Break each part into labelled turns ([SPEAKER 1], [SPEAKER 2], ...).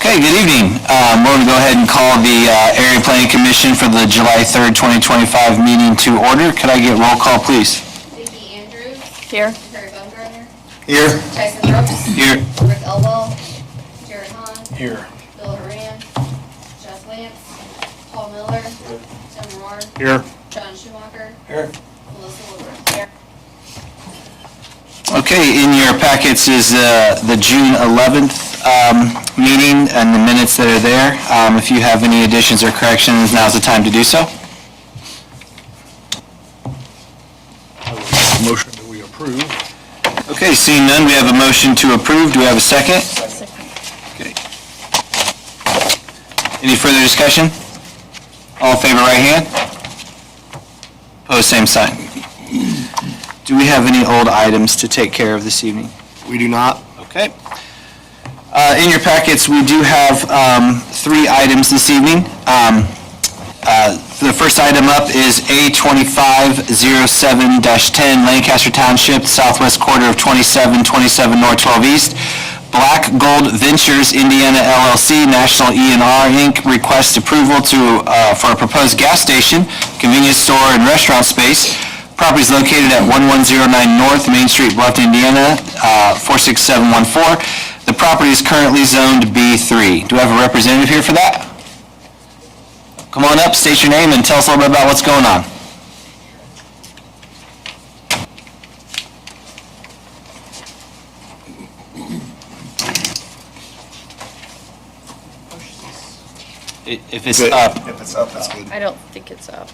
[SPEAKER 1] Okay, good evening. We're going to go ahead and call the Area Planning Commission for the July 3rd, 2025 meeting to order. Could I get roll call, please?
[SPEAKER 2] Vicki Andrews.
[SPEAKER 3] Here.
[SPEAKER 2] Terry Bumgarner.
[SPEAKER 1] Here.
[SPEAKER 2] Tyson Brooks.
[SPEAKER 1] Here.
[SPEAKER 2] Rick Elwell. Jared Hahn.
[SPEAKER 4] Here.
[SPEAKER 2] Bill Horan. Jeff Lance. Paul Miller. Tim Rohr.
[SPEAKER 4] Here.
[SPEAKER 2] John Schumacher.
[SPEAKER 4] Here.
[SPEAKER 2] Melissa Woodward. Here.
[SPEAKER 1] Okay, in your packets is the June 11th meeting and the minutes that are there. If you have any additions or corrections, now's the time to do so.
[SPEAKER 4] I will make a motion that we approve.
[SPEAKER 1] Okay, seeing none, we have a motion to approve. Do we have a second? Okay. Any further discussion? All in favor, right hand. Opposed, same sign. Do we have any old items to take care of this evening?
[SPEAKER 4] We do not.
[SPEAKER 1] Okay. In your packets, we do have 3 items this evening. The first item up is A2507-10, Lancaster Township, southwest quarter of 2727 North 12 East. Black Gold Ventures Indiana LLC, National E&R Inc. requests approval for a proposed gas station, convenience store, and restaurant space. Property is located at 1109 North Main Street, Bluffton, Indiana, 46714. The property is currently zoned B3. Do I have a representative here for that? Come on up, state your name, and tell us a little bit about what's going on. If it's up.
[SPEAKER 4] If it's up, that's good.
[SPEAKER 3] I don't think it's up.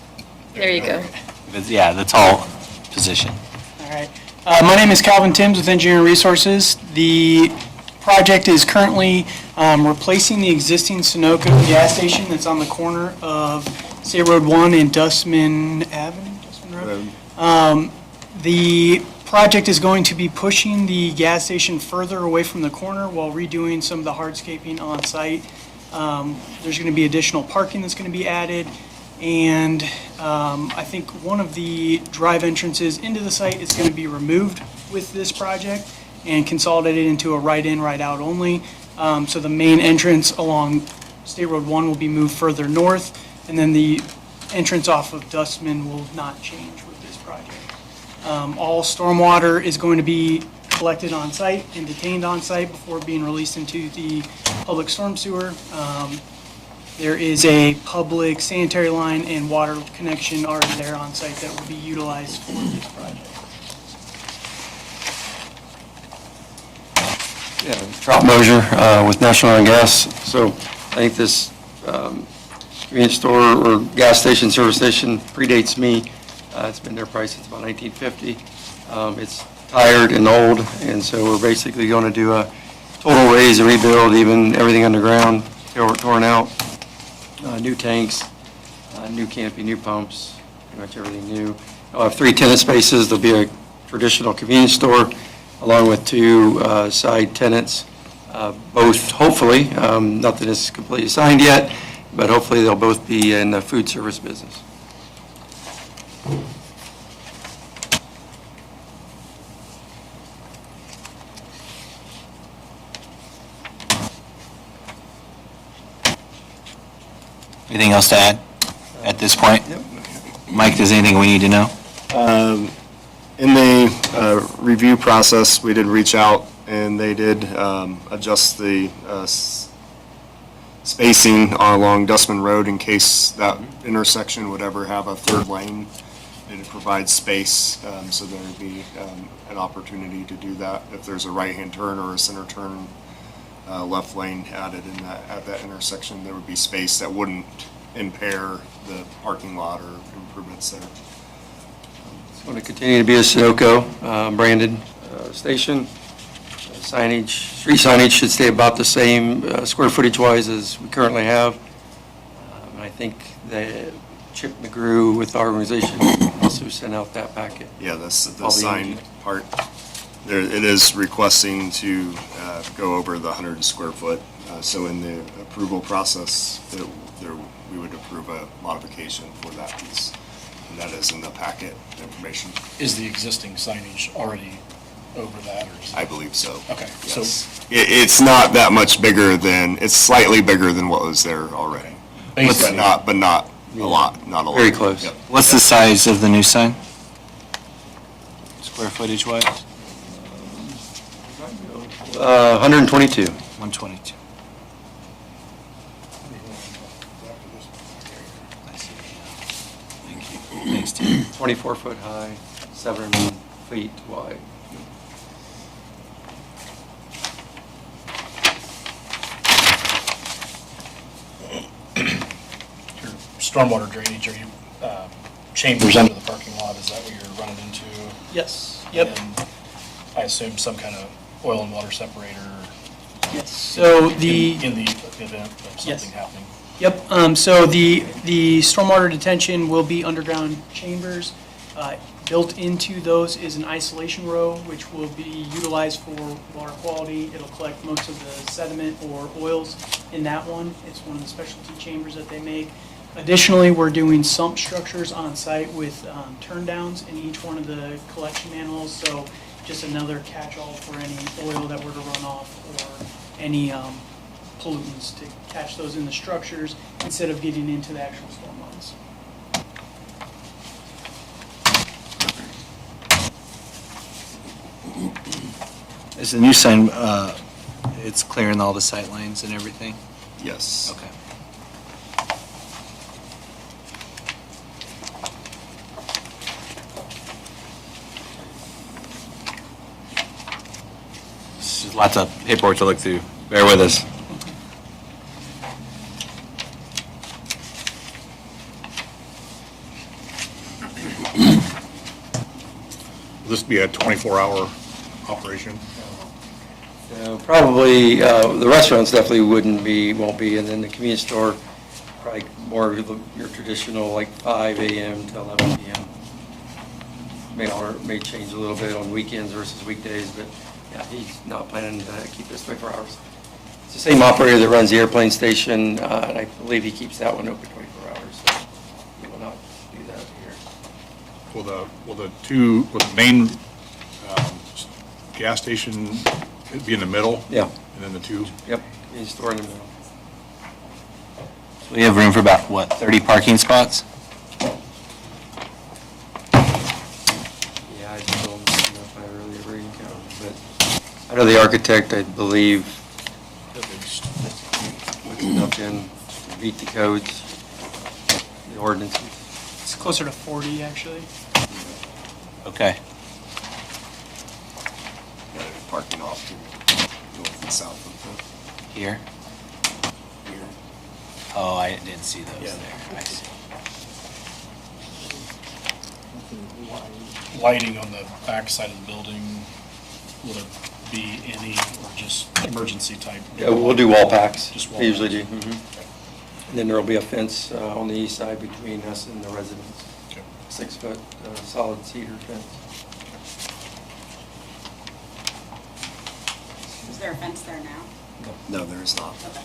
[SPEAKER 3] There you go.
[SPEAKER 1] Yeah, the tall position.
[SPEAKER 5] All right. My name is Calvin Timms with Engineering Resources. The project is currently replacing the existing Sunoco gas station that's on the corner of State Road 1 and Dustman Avenue. Dustman Road. The project is going to be pushing the gas station further away from the corner while redoing some of the hardscaping on site. There's going to be additional parking that's going to be added. And I think one of the drive entrances into the site is going to be removed with this project and consolidated into a right-in, right-out only. So the main entrance along State Road 1 will be moved further north, and then the entrance off of Dustman will not change with this project. All stormwater is going to be collected on site and detained on site before being released into the public storm sewer. There is a public sanitary line and water connection already there on site that will be utilized for this project.
[SPEAKER 6] Yeah, Trout Mosier with National Oil and Gas. So I think this convenience store or gas station, service station predates me. It's been there probably since about 1950. It's tired and old, and so we're basically going to do a total raise and rebuild, even everything underground, torn out. New tanks, new canopy, new pumps, pretty much everything new. I'll have 3 tenant spaces. There'll be a traditional convenience store along with 2 side tenants, both hopefully, nothing is completely signed yet, but hopefully they'll both be in the food service business.
[SPEAKER 1] Anything else to add at this point?
[SPEAKER 4] Yep.
[SPEAKER 1] Mike, does anything we need to know?
[SPEAKER 4] In the review process, we did reach out and they did adjust the spacing along Dustman Road in case that intersection would ever have a 3rd lane. It provides space, so there would be an opportunity to do that. If there's a right-hand turn or a center turn, left lane added in at that intersection, there would be space that wouldn't impair the parking lot or improvements there.
[SPEAKER 6] It's going to continue to be a Sunoco branded station. Signage, street signage should stay about the same square footage wise as we currently have. I think the Chip McGrew with our organization also sent out that packet.
[SPEAKER 4] Yeah, the sign part. There, it is requesting to go over the 100 square foot. So in the approval process, we would approve a modification for that piece. And that is in the packet information.
[SPEAKER 7] Is the existing signage already over that, or is it?
[SPEAKER 4] I believe so.
[SPEAKER 7] Okay, so
[SPEAKER 4] Yes. It's not that much bigger than, it's slightly bigger than what was there already. But
[SPEAKER 7] basically,
[SPEAKER 4] not a lot, not a lot.
[SPEAKER 6] Very close.
[SPEAKER 4] Yep.
[SPEAKER 1] What's the size of the new sign? Square footage wise?
[SPEAKER 6] 122.
[SPEAKER 1] 122. I see. Thank you. Thanks, Tim.
[SPEAKER 6] 24 foot high, 7 feet wide.
[SPEAKER 7] your stormwater drainage, are you chambers under the parking lot, is that what you're running into?
[SPEAKER 5] Yes, yep.
[SPEAKER 7] And I assume some kind of oil and water separator
[SPEAKER 5] Yes. So
[SPEAKER 7] in
[SPEAKER 5] the,
[SPEAKER 7] the event of
[SPEAKER 5] Yes.
[SPEAKER 7] something happening?
[SPEAKER 5] yep, so the stormwater detention will be underground chambers. Built into those is an isolation row, which will be utilized for water quality. It'll collect most of the sediment or oils in that one. It's one of the specialty chambers that they make. Additionally, we're doing sump structures on site with turndowns in each one of the collection manholes, so just another catch-all for any oil that were to run off or any pollutants to catch those in the structures instead of getting into the actual storm lines.
[SPEAKER 1] Is the new sign, it's clearing all the sight lines and everything?
[SPEAKER 4] Yes.
[SPEAKER 1] Okay. This is lots of paperwork to look through. Bear with us.
[SPEAKER 8] Will this be a 24-hour operation?
[SPEAKER 6] Probably, the restaurants definitely won't be, and then the convenience store, probably more of your traditional, like 5 a.m. to 11 p.m. May change a little bit on weekends versus weekdays, but yeah, he's not planning to keep this 24 hours. It's the same operator that runs the airplane station, and I believe he keeps that one open 24 hours, so he will not do that here.
[SPEAKER 8] Will the main gas station be in the middle?
[SPEAKER 6] Yeah,
[SPEAKER 8] And then the two?
[SPEAKER 6] yep, convenience store in the middle.
[SPEAKER 1] We have room for about, what, 30 parking spots?
[SPEAKER 6] Yeah, I just don't know if I really agree, but I know the architect, I believe, puts enough in to meet the codes, the ordinances.
[SPEAKER 5] It's closer to 40, actually.
[SPEAKER 1] Okay.
[SPEAKER 4] Parking off to north and south of
[SPEAKER 1] Here?
[SPEAKER 4] the here.
[SPEAKER 1] Oh, I didn't see those
[SPEAKER 7] Yeah.
[SPEAKER 1] there. I see.
[SPEAKER 7] Lighting on the back side of the building, will it be any, or just emergency type?
[SPEAKER 6] Yeah, we'll do wall packs,
[SPEAKER 7] Just wall
[SPEAKER 6] we usually do.
[SPEAKER 7] packs.
[SPEAKER 6] And then there'll be a fence on the east side between us and the residents,
[SPEAKER 7] Okay.
[SPEAKER 6] 6-foot solid cedar fence.
[SPEAKER 9] Is there a fence there now?
[SPEAKER 4] No, there is not.
[SPEAKER 9] Okay.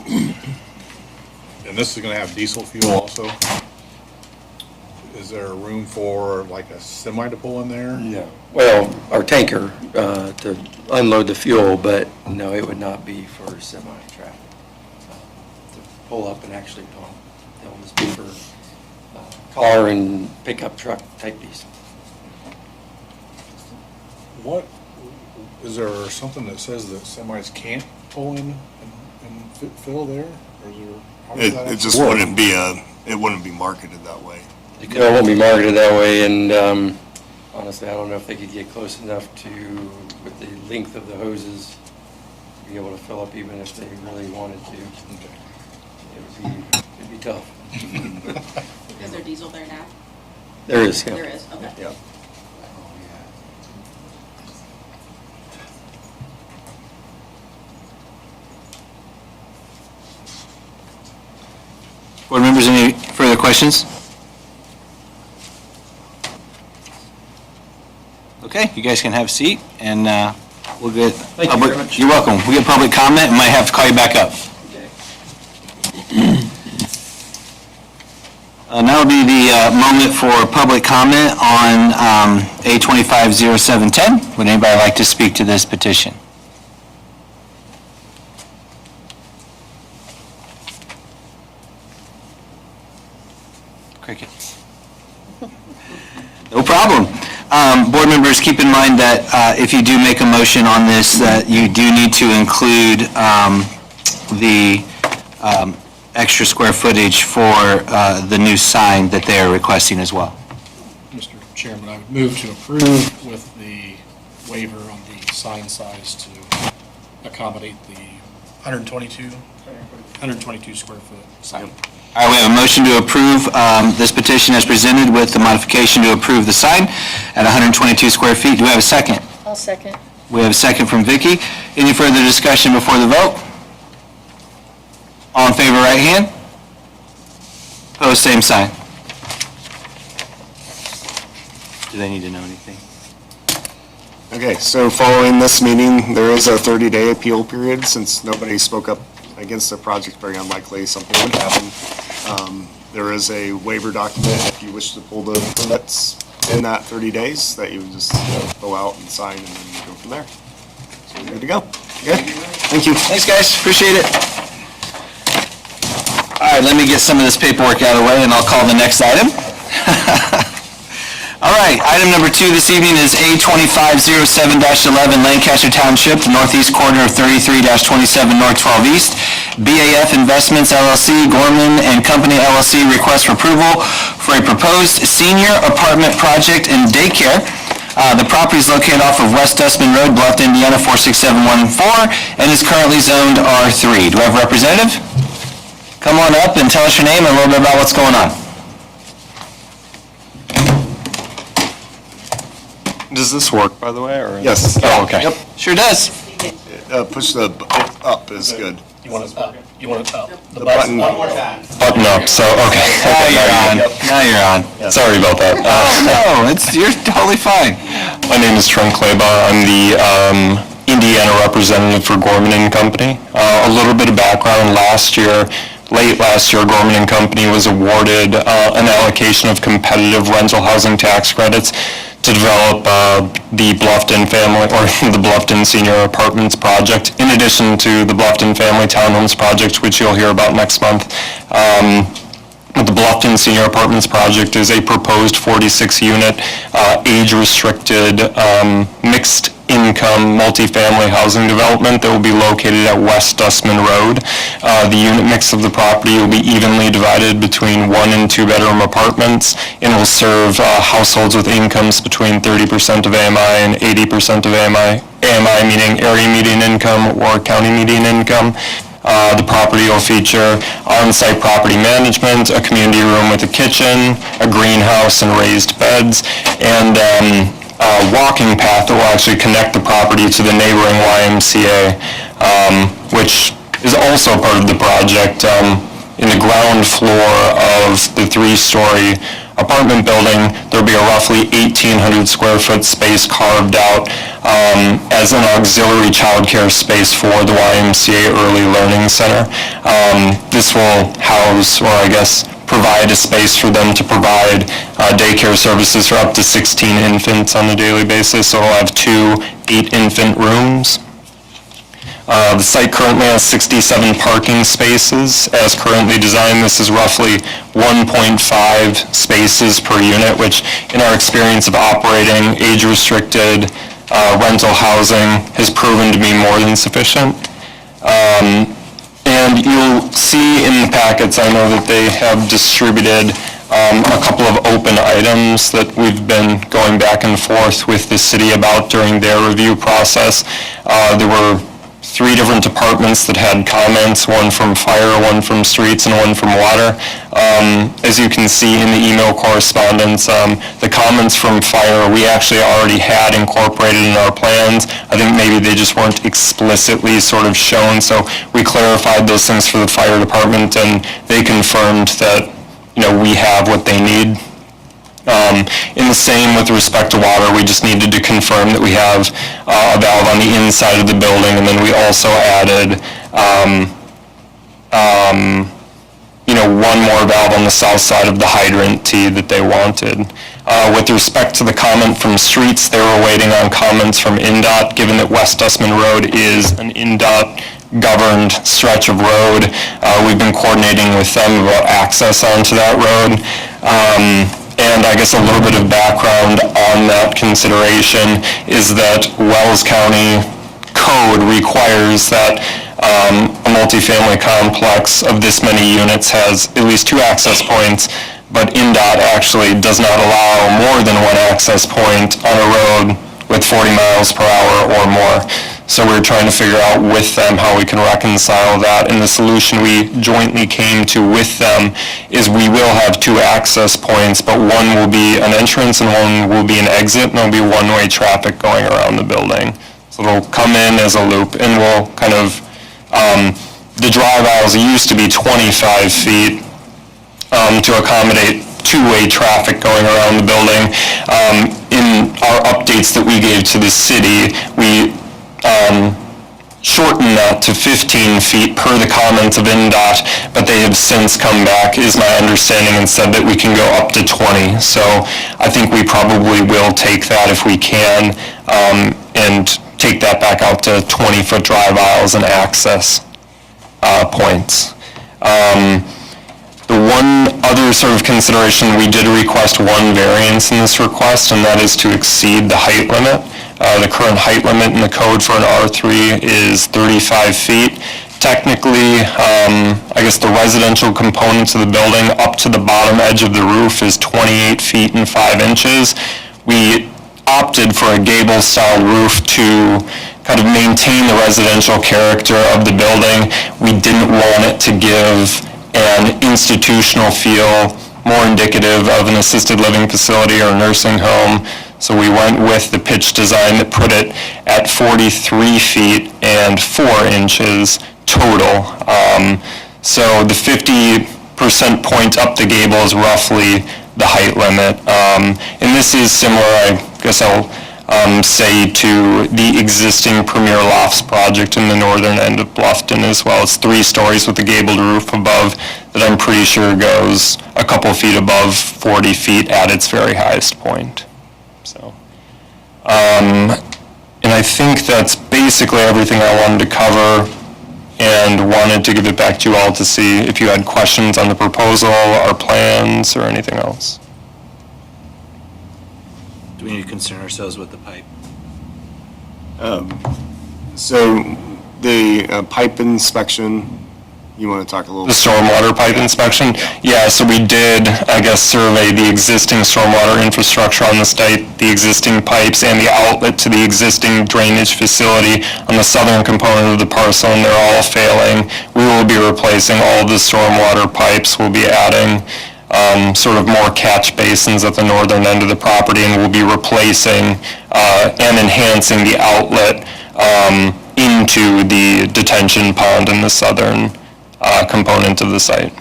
[SPEAKER 8] And this is going to have diesel fuel also? Is there room for like a semi to pull in there?
[SPEAKER 6] No. Well, our tanker to unload the fuel, but no, it would not be for semi-traffic. To pull up and actually pump. It'll just be for car and pickup truck type diesel.
[SPEAKER 8] What, is there something that says that semis can't pull in and fill there? Or is there? How does that
[SPEAKER 4] It
[SPEAKER 8] actually
[SPEAKER 4] just
[SPEAKER 8] work?
[SPEAKER 4] it wouldn't be marketed that way.
[SPEAKER 6] No, it won't be marketed that way, and honestly, I don't know if they could get close enough to, with the length of the hoses, be able to fill up even if they really wanted to.
[SPEAKER 8] Okay.
[SPEAKER 6] It'd be tough.
[SPEAKER 9] Is there diesel there now?
[SPEAKER 6] There is, yeah.
[SPEAKER 9] There is, okay.
[SPEAKER 4] Yeah.
[SPEAKER 1] Board members, any further questions? Okay, you guys can have a seat, and we'll get...
[SPEAKER 6] Thank you very much.
[SPEAKER 1] You're welcome. We get public comment, and might have to call you back up. Now will be the moment for public comment on A250710. Would anybody like to speak to this petition? Crickets. No problem. Board members, keep in mind that if you do make a motion on this, that you do need to include the extra square footage for the new sign that they are requesting as well.
[SPEAKER 7] Mr. Chairman, I would move to approve with the waiver on the sign size to accommodate the 122 square foot sign.
[SPEAKER 1] All right, we have a motion to approve this petition as presented with the modification to approve the sign at 122 square feet. Do we have a second?
[SPEAKER 3] I'll second.
[SPEAKER 1] We have a second from Vicky. Any further discussion before the vote? All in favor, right hand. Opposed, same sign. Do they need to know anything?
[SPEAKER 4] Okay, so following this meeting, there is a 30-day appeal period. Since nobody spoke up against the project, very unlikely something would happen. There is a waiver document if you wish to pull the permits in that 30 days that you would just fill out and sign and then go from there. So you're good to go. Okay, thank you.
[SPEAKER 1] Thanks, guys. Appreciate it. All right, let me get some of this paperwork out of the way, and I'll call the next item. All right, item number 2 this evening is A2507-11, Lancaster Township, the northeast corner of 33-27 North 12 East. BAF Investments LLC, Gorman and Company LLC request for approval for a proposed senior apartment project and daycare. The property is located off of West Dustman Road, Bluffton, Indiana, 46714, and is currently zoned R3. Do I have a representative? Come on up and tell us your name and a little bit about what's going on.
[SPEAKER 4] Does this work, by the way, or? Yes.
[SPEAKER 1] Oh, okay. Yep, sure does.
[SPEAKER 4] Push the up is good.
[SPEAKER 7] You want it up? You want it up?
[SPEAKER 4] The button.
[SPEAKER 10] Button up, so, okay.
[SPEAKER 1] Now you're on. Now you're on.
[SPEAKER 10] Sorry about that.
[SPEAKER 1] Oh, no, you're totally fine.
[SPEAKER 10] My name is Trent Claybaugh. I'm the Indiana representative for Gorman and Company. A little bit of background. Late last year, Gorman and Company was awarded an allocation of competitive rental housing tax credits to develop the Bluffton family, or the Bluffton Senior Apartments project, in addition to the Bluffton Family Townhomes project, which you'll hear about next month. The Bluffton Senior Apartments project is a proposed 46-unit, age-restricted, mixed-income, multifamily housing development that will be located at West Dustman Road. The unit mix of the property will be evenly divided between 1- and 2-bedroom apartments, and will serve households with incomes between 30% of AMI and 80% of AMI. AMI meaning area median income or county median income. The property will feature on-site property management, a community room with a kitchen, a greenhouse and raised beds, and a walking path that will actually connect the property to the neighboring YMCA, which is also part of the project. In the ground floor of the 3-story apartment building, there will be a roughly 1,800 square foot space carved out as an auxiliary childcare space for the YMCA Early Learning Center. This will house, or I guess provide a space for them to provide daycare services for up to 16 infants on a daily basis. So it'll have 2 8-infant rooms. The site currently has 67 parking spaces. As currently designed, this is roughly 1.5 spaces per unit, which in our experience of operating age-restricted rental housing has proven to be more than sufficient. And you'll see in the packets, I know that they have distributed a couple of open items that we've been going back and forth with the city about during their review process. There were 3 different departments that had comments, one from fire, one from streets, and one from water. As you can see in the email correspondence, the comments from fire we actually already had incorporated in our plans. I think maybe they just weren't explicitly sort of shown, so we clarified those things for the fire department, and they confirmed that, we have what they need. In the same with respect to water, we just needed to confirm that we have a valve on the inside of the building, and then we also added one more valve on the south side of the hydrant T that they wanted. With respect to the comment from streets, they were waiting on comments from NDOT, given that West Dustman Road is an NDOT governed stretch of road. We've been coordinating with them about access onto that road. And I guess a little bit of background on that consideration is that Wells County code requires that a multifamily complex of this many units has at least 2 access points, but NDOT actually does not allow more than 1 access point on a road with 40 miles per hour or more. So we're trying to figure out with them how we can reconcile that, and the solution we jointly came to with them is we will have 2 access points, but one will be an entrance and one will be an exit, and there'll be one-way traffic going around the building. So it'll come in as a loop, and we'll kind of, the drive aisles used to be 25 feet to accommodate two-way traffic going around the building. In our updates that we gave to the city, we shortened that to 15 feet per the comments of NDOT, but they have since come back, is my understanding, and said that we can go up to 20. So I think we probably will take that if we can, and take that back out to 20-foot drive aisles and access points. The one other sort of consideration, we did request one variance in this request, and that is to exceed the height limit. The current height limit in the code for an R3 is 35 feet. Technically, I guess the residential components of the building up to the bottom edge of the roof is 28 feet and 5 inches. We opted for a gable-style roof to kind of maintain the residential character of the building. We didn't want it to give an institutional feel more indicative of an assisted living facility or nursing home. So we went with the pitch design that put it at 43 feet and 4 inches total. So the 50% point up the gable is roughly the height limit. And this is similar, I guess I'll say, to the existing Premier Lofts project in the northern end of Bluffton as well. It's 3 stories with a gabled roof above that I'm pretty sure goes a couple feet above 40 feet at its very highest point. So, and I think that's basically everything I wanted to cover, and wanted to give it back to you all to see if you had questions on the proposal, our plans, or anything else.
[SPEAKER 11] Do we need to concern ourselves with the pipe?
[SPEAKER 4] So the pipe inspection, you want to talk a little
[SPEAKER 10] The
[SPEAKER 4] bit?
[SPEAKER 10] stormwater pipe inspection? Yeah, so we did, I guess, survey the existing stormwater infrastructure on the site, the existing pipes, and the outlet to the existing drainage facility on the southern component of the parcel, and they're all failing. We will be replacing all the stormwater pipes. We'll be adding sort of more catch basins at the northern end of the property, and we'll be replacing and enhancing the outlet into the detention pond in the southern component of the site.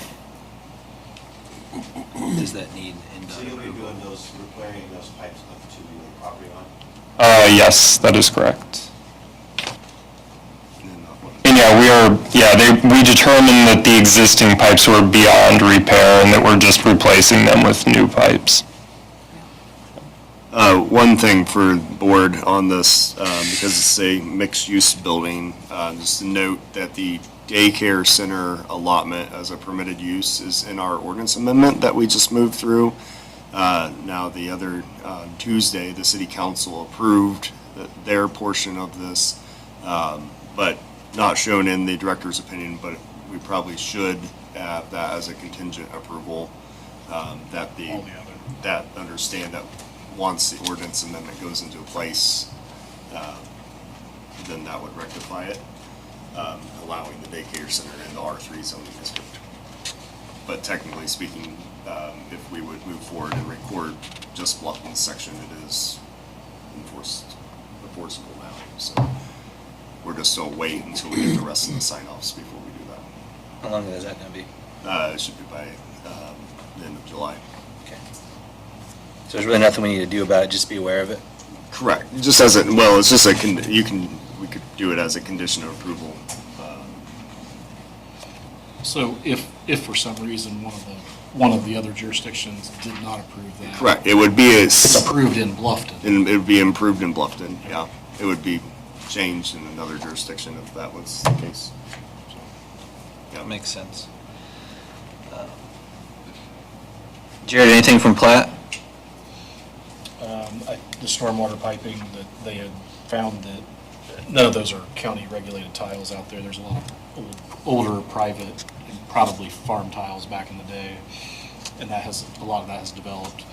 [SPEAKER 11] Does that need NDOT
[SPEAKER 12] So you'll be
[SPEAKER 11] approval?
[SPEAKER 12] doing those, repairing those pipes up to the property line?
[SPEAKER 10] Yes, that is correct. And we determined that the existing pipes were beyond repair and that we're just replacing them with new pipes.
[SPEAKER 4] One thing for the board on this, because it's a mixed-use building, just to note that the daycare center allotment as a permitted use is in our ordinance amendment that we just moved through. Now, the other Tuesday, the city council approved their portion of this, but not shown in the director's opinion, but we probably should have that as a contingent approval, that understand that once the ordinance amendment goes into place, then that would rectify it, allowing the daycare center in the R3 zoning district. But technically speaking, if we would move forward and record just Bluffton's section, it is enforceable now. So we're just still wait until we get the rest of the sign-offs before we do that.
[SPEAKER 11] How long is that going to be?
[SPEAKER 4] It should be by the end of July.
[SPEAKER 11] Okay. So there's really nothing we need to do about it, just be aware of it?
[SPEAKER 4] Correct. Just as a, well, it's just a, we could do it as a condition of approval.
[SPEAKER 7] So if for some reason one of the other jurisdictions did not approve that.
[SPEAKER 4] Correct. It would be
[SPEAKER 7] It's approved in Bluffton.
[SPEAKER 4] and it would be improved in Bluffton, yeah. It would be changed in another jurisdiction if that was the case. So, yeah.
[SPEAKER 11] That makes sense.
[SPEAKER 1] Jared, anything from Platt?
[SPEAKER 7] The stormwater piping, that they had found that none of those are county regulated tiles out there. There's a lot of older private and probably farm tiles back in the day. And a lot of that has developed.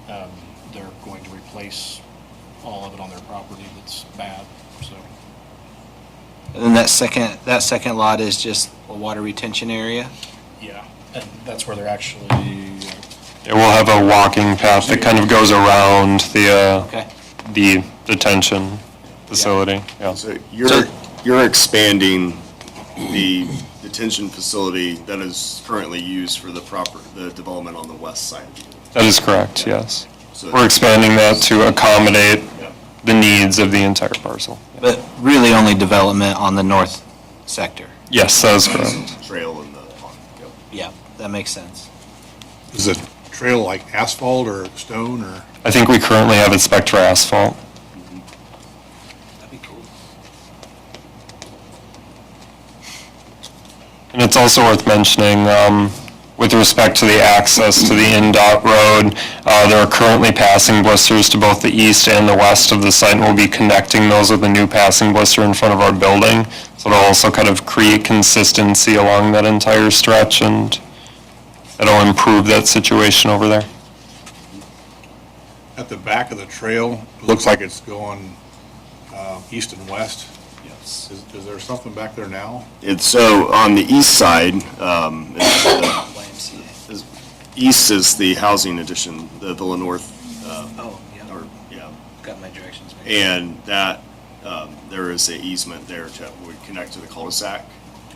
[SPEAKER 7] They're going to replace all of it on their property that's bad, so.
[SPEAKER 1] And then that second lot is just a water retention area?
[SPEAKER 7] Yeah, and that's where they're actually,
[SPEAKER 10] It will have a walking path that kind of goes around
[SPEAKER 1] Okay.
[SPEAKER 10] the detention facility, yeah.
[SPEAKER 4] So you're expanding the detention facility that is currently used for the development on the west side of you.
[SPEAKER 10] That is correct, yes.
[SPEAKER 4] So-
[SPEAKER 10] We're expanding that to accommodate
[SPEAKER 4] Yeah.
[SPEAKER 10] the needs of the entire parcel.
[SPEAKER 1] But really only development on the north sector?
[SPEAKER 10] Yes, that is correct.
[SPEAKER 4] Trail in the pond, yep.
[SPEAKER 1] Yeah, that makes sense.
[SPEAKER 8] Is the trail like asphalt or stone or?
[SPEAKER 10] I think we currently have it spec'd for asphalt.
[SPEAKER 1] That'd be cool.
[SPEAKER 10] And it's also worth mentioning, with respect to the access to the NDOT road, there are currently passing blisters to both the east and the west of the site, and we'll be connecting those with a new passing blister in front of our building. So it'll also kind of create consistency along that entire stretch, and it'll improve that situation over there.
[SPEAKER 8] At the back of the trail, it looks like it's going east and west.
[SPEAKER 4] Yes.
[SPEAKER 8] Is there something back there now?
[SPEAKER 4] So on the east side,
[SPEAKER 11] YMCA.
[SPEAKER 4] east is the housing addition, the Villa North,
[SPEAKER 11] Oh, yeah,
[SPEAKER 4] or, yeah.
[SPEAKER 11] got my directions.
[SPEAKER 4] And that, there is a easement there to, would connect to the cul-de-sac.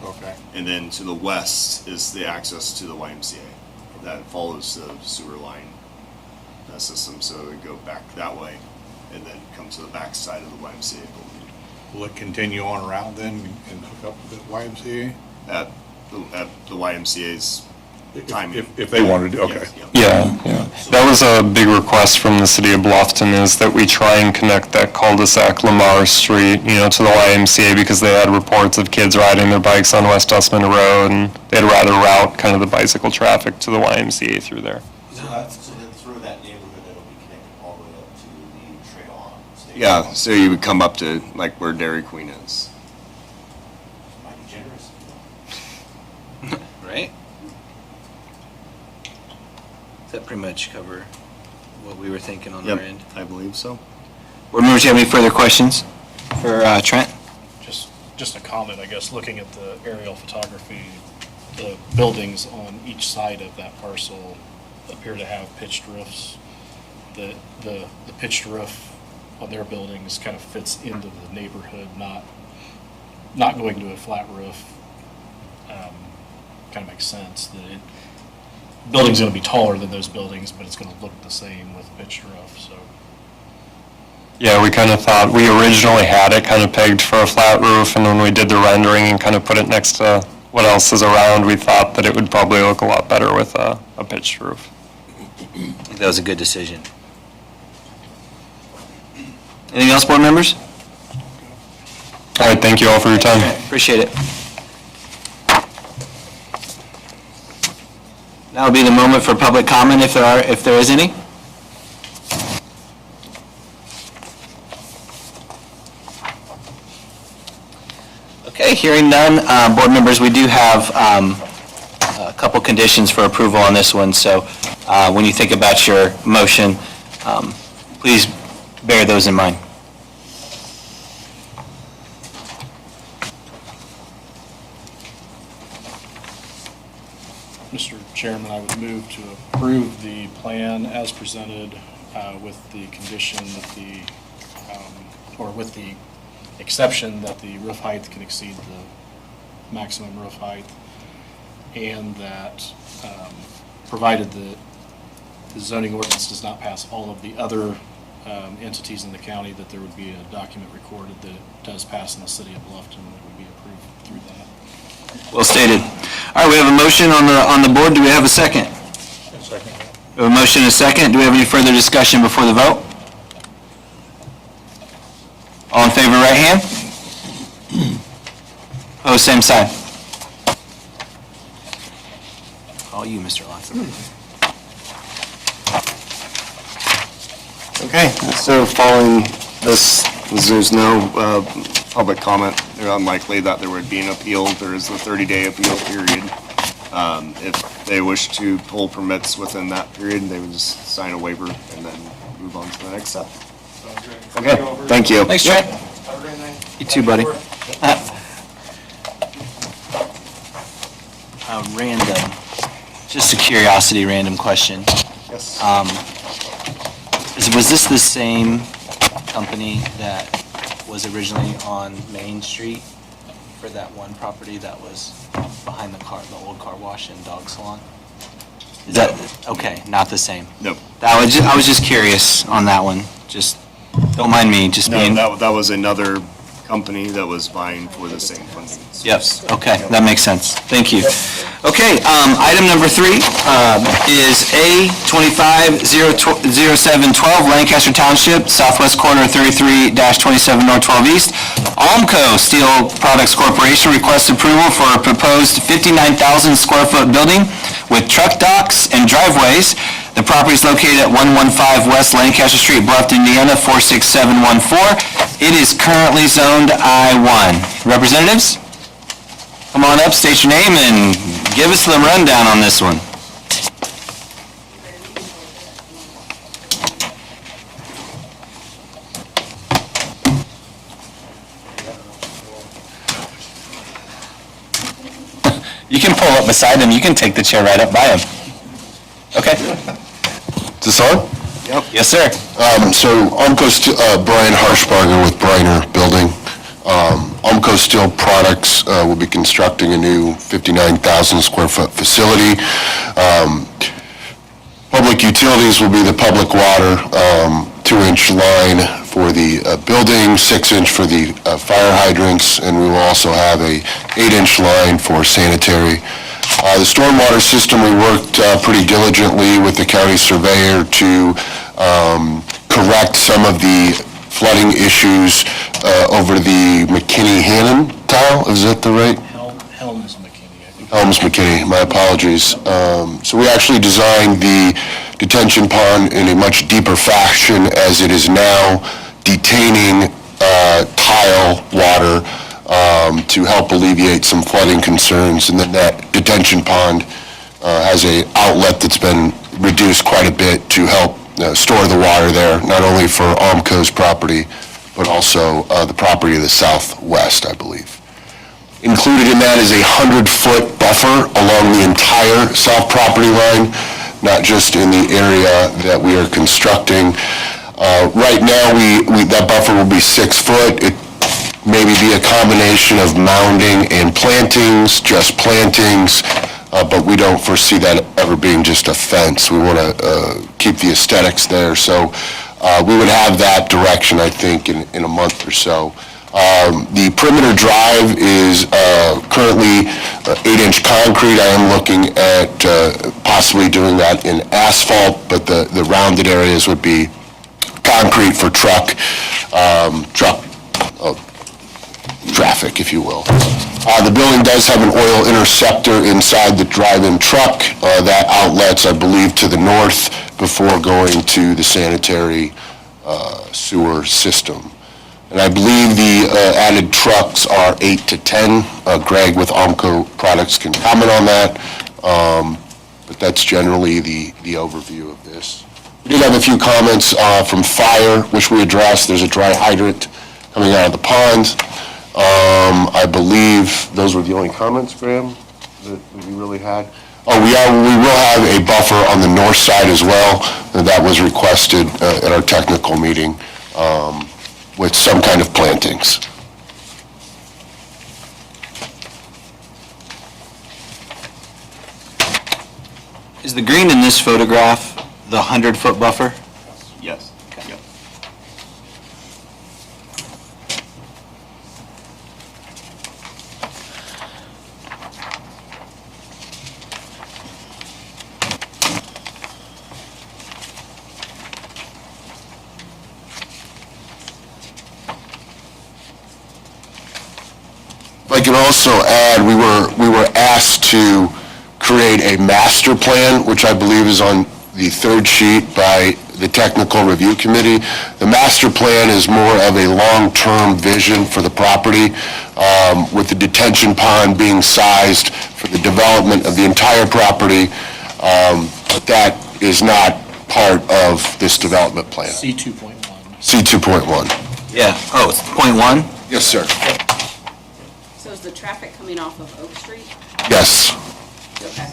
[SPEAKER 8] Okay.
[SPEAKER 4] And then to the west is the access to the YMCA. That follows the sewer line system, so it would go back that way and then come to the back side of the YMCA building.
[SPEAKER 8] Will it continue on around then and hook up with the YMCA?
[SPEAKER 4] At the YMCA's timing.
[SPEAKER 8] If they wanted to, okay.
[SPEAKER 10] Yeah, yeah. That was a big request from the city of Bluffton, is that we try and connect that cul-de-sac Lamar Street, to the YMCA, because they had reports of kids riding their bikes on West Dustman Road, and they'd rather route kind of the bicycle traffic to the YMCA through there.
[SPEAKER 12] So then through that neighborhood, it'll be connected all the way up to the trail on State.
[SPEAKER 4] Yeah, so you would come up to like where Dairy Queen is.
[SPEAKER 12] Might be generous.
[SPEAKER 1] Right? Does that pretty much cover what we were thinking on our
[SPEAKER 4] Yep,
[SPEAKER 1] end?
[SPEAKER 4] I believe so.
[SPEAKER 1] Board members, do you have any further questions for Trent?
[SPEAKER 7] just a comment, I guess, looking at the aerial photography, the buildings on each side of that parcel appear to have pitched roofs. The pitched roof on their buildings kind of fits into the neighborhood, not going to a flat roof. Kind of makes sense that building's going to be taller than those buildings, but it's going to look the same with pitched roof, so.
[SPEAKER 10] Yeah, we kind of thought, we originally had it kind of pegged for a flat roof, and when we did the rendering and kind of put it next to what else is around, we thought that it would probably look a lot better with a pitched roof.
[SPEAKER 1] I think that was a good decision. Anything else, board members?
[SPEAKER 10] All right, thank you all for your time.
[SPEAKER 1] Appreciate it. Now will be the moment for public comment if there is any. Okay, hearing none, board members, we do have a couple conditions for approval on this one, so when you think about your motion, please bear those in mind.
[SPEAKER 7] Mr. Chairman, I would move to approve the plan as presented with the condition that or with the exception that the roof height can exceed the maximum roof height, and that provided that the zoning ordinance does not pass all of the other entities in the county, that there would be a document recorded that it does pass in the city of Bluffton, that would be approved through that.
[SPEAKER 1] Well stated. All right, we have a motion on the board. Do we have a second?
[SPEAKER 8] Second.
[SPEAKER 1] We have a motion and a second. Do we have any further discussion before the vote? All in favor, right hand? Oh, same side. All you, Mr. Watson.
[SPEAKER 4] Okay, so following this, there's no public comment. They're unlikely that there would be an appeal. There is a 30-day appeal period. If they wish to pull permits within that period, they would just sign a waiver and then move on to the next step. Okay, thank you.
[SPEAKER 1] Thanks, Trent. You too, buddy. Random, just a curiosity, random question.
[SPEAKER 4] Yes.
[SPEAKER 1] Was this the same company that was originally on Main Street for that one property that was behind the old car wash and dog salon? Is that, okay, not the same?
[SPEAKER 4] Nope.
[SPEAKER 1] I was just curious on that one, just, don't mind me, just being.
[SPEAKER 4] No, that was another company that was vying for the same funding.
[SPEAKER 1] Yes, okay, that makes sense. Thank you. Okay, item number 3 is A 25-0712, Lancaster Township, southwest corner of 33-27 North 12 East. Almco Steel Products Corporation requests approval for a proposed 59,000 square foot building with truck docks and driveways. The property is located at 115 West Lancaster Street, Bluffton, Indiana, 46714. It is currently zoned I-1. Representatives, come on up, state your name, and give us the rundown on this one. You can pull up beside him. You can take the chair right up by him. Okay.
[SPEAKER 13] Is this on?
[SPEAKER 4] Yep.
[SPEAKER 1] Yes, sir.
[SPEAKER 13] So Brian Harshbarger with Briner Building. Umco Steel Products will be constructing a new 59,000 square foot facility. Public utilities will be the public water, 2-inch line for the building, 6-inch for the fire hydrants, and we will also have a 8-inch line for sanitary. The stormwater system, we worked pretty diligently with the county surveyor to correct some of the flooding issues over the McKinney-Hannon tile. Is that the right?
[SPEAKER 7] Helms McKinney, I think.
[SPEAKER 13] Helms McKinney, my apologies. So we actually designed the detention pond in a much deeper fashion as it is now detaining tile water to help alleviate some flooding concerns. And then that detention pond has an outlet that's been reduced quite a bit to help store the water there, not only for Armco's property, but also the property of the southwest, I believe. Included in that is a 100-foot buffer along the entire south property line, not just in the area that we are constructing. Right now, that buffer will be 6 foot. It maybe be a combination of mounding and plantings, just plantings, but we don't foresee that ever being just a fence. We want to keep the aesthetics there, so we would have that direction, I think, in a month or so. The perimeter drive is currently 8-inch concrete. I am looking at possibly doing that in asphalt, but the rounded areas would be concrete for truck traffic, if you will. The building does have an oil interceptor inside the drive-in truck. That outlets, I believe, to the north before going to the sanitary sewer system. And I believe the added trucks are 8 to 10. Greg with Omco Products can comment on that, but that's generally the overview of this. We did have a few comments from fire, which we addressed. There's a dry hydrant coming out of the pond. I believe those were the only comments, Graham, that we really had. Oh, we will have a buffer on the north side as well. That was requested at our technical meeting with some kind of plantings.
[SPEAKER 1] Is the green in this photograph the 100-foot buffer?
[SPEAKER 4] Yes. Yep.
[SPEAKER 13] If I can also add, we were asked to create a master plan, which I believe is on the third sheet by the Technical Review Committee. The master plan is more of a long-term vision for the property, with the detention pond being sized for the development of the entire property, but that is not part of this development plan.
[SPEAKER 7] C 2.1.
[SPEAKER 13] C 2.1.
[SPEAKER 1] Yeah. Oh, it's .1?
[SPEAKER 13] Yes, sir.
[SPEAKER 9] So is the traffic coming off of Oak Street?
[SPEAKER 13] Yes.
[SPEAKER 9] Okay.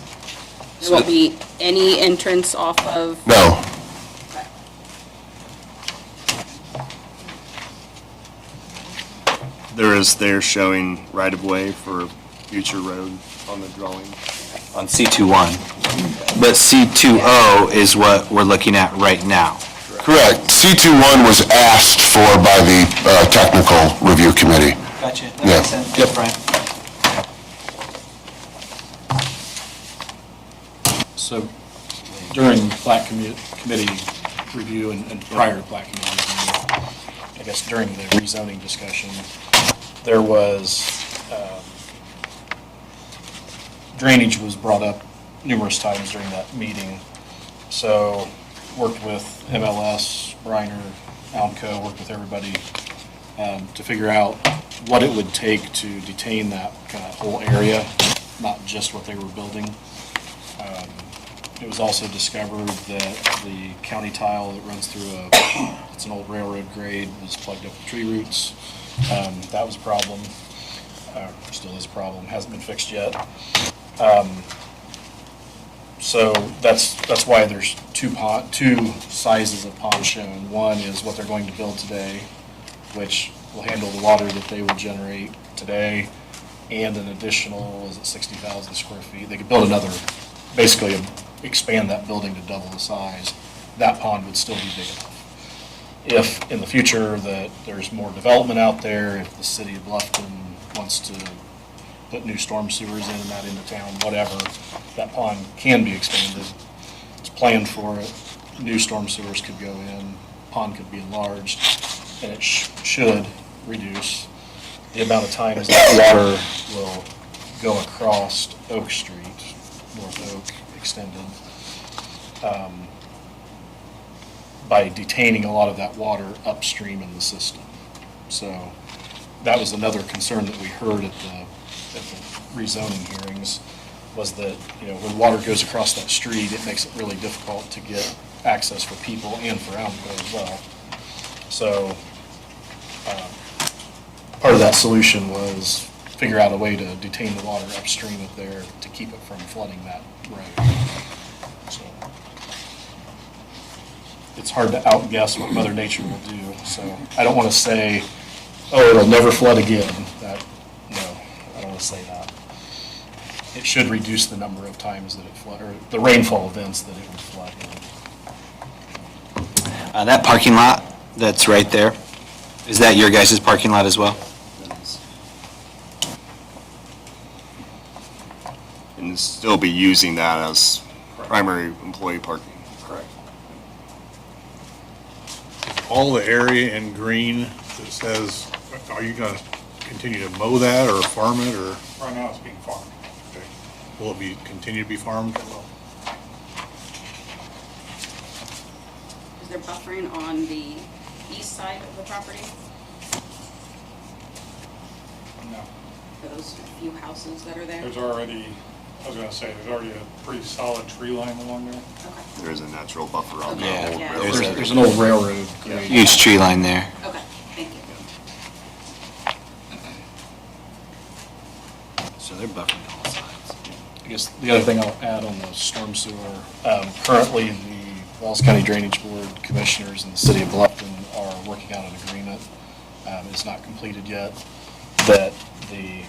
[SPEAKER 9] There won't be any entrance off of?
[SPEAKER 13] No.
[SPEAKER 4] They're showing right-of-way for future road on the drawing.
[SPEAKER 1] On C21. But C20 is what we're looking at right now.
[SPEAKER 13] Correct. C21 was asked for by the Technical Review Committee.
[SPEAKER 1] Gotcha. That
[SPEAKER 13] Yeah.
[SPEAKER 1] makes sense.
[SPEAKER 13] Yep.
[SPEAKER 1] Brian.
[SPEAKER 7] So during plat committee review and prior to plat committee review, I guess during the rezoning discussion, there was, drainage was brought up numerous times during that meeting. So worked with MLS, Briner, Almco, worked with everybody to figure out what it would take to detain that kind of whole area, not just what they were building. It was also discovered that the county tile that runs through it's an old railroad grade, was plugged up with tree roots. That was a problem, still is a problem, hasn't been fixed yet. So that's why there's two sizes of pond shown. One is what they're going to build today, which will handle the water that they will generate today, and an additional, is it 60,000 square feet? They could build another, basically expand that building to double the size. That pond would still be big enough. If in the future that there's more development out there, if the city of Bluffton wants to put new storm sewers in and that into town, whatever, that pond can be expanded. It's planned for it. New storm sewers could go in, pond could be enlarged, and it should reduce the amount of times that water will go across Oak Street, North Oak extended, by detaining a lot of that water upstream in the system. So that was another concern that we heard at the rezoning hearings, was that, when water goes across that street, it makes it really difficult to get access for people and for Almco as well. So part of that solution was figure out a way to detain the water upstream of there to keep it from flooding that road. So it's hard to outguess what Mother Nature will do. So I don't want to say, oh, it'll never flood again. No, I don't want to say that. It should reduce the number of times that it flood, or the rainfall events that it would flood in.
[SPEAKER 1] That parking lot that's right there, is that your guys' parking lot as well?
[SPEAKER 4] And still be using that as primary employee parking.
[SPEAKER 8] Correct. All the area in green that says, are you gonna continue to mow that or farm it, or? Right now it's being farmed. Okay. Will it continue to be farmed?
[SPEAKER 9] Is there buffering on the east side of the property
[SPEAKER 14] No,
[SPEAKER 9] for those few houses that are there?
[SPEAKER 14] there's already, I was gonna say, there's already a pretty solid tree line along there.
[SPEAKER 9] Okay.
[SPEAKER 4] There's a natural buffer on
[SPEAKER 1] Yeah,
[SPEAKER 4] the old
[SPEAKER 9] yeah.
[SPEAKER 4] railroad.
[SPEAKER 7] There's an old railroad grade.
[SPEAKER 1] Huge tree line there.
[SPEAKER 9] Okay, thank you.
[SPEAKER 1] So they're buffering all sides.
[SPEAKER 7] I guess the other thing I'll add on the storm sewer, currently the Wells County Drainage Board Commissioners and the City of Bluffton are working out an agreement, it's not completed yet, that the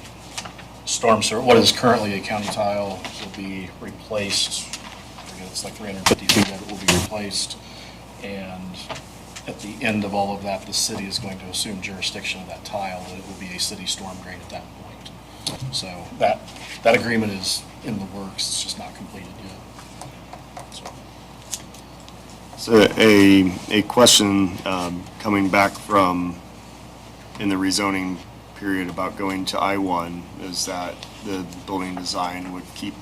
[SPEAKER 7] storm sewer, what is currently a county tile, will be replaced, I forget, it's like $350,000 assume that it will be replaced, and at the end of all of that, the city is going to assume jurisdiction of that tile, that it will be a city storm drain at that point. So that agreement is in the works, it's just not completed yet.
[SPEAKER 4] So a question coming back from in the rezoning period about going to I-1 is that the building design would keep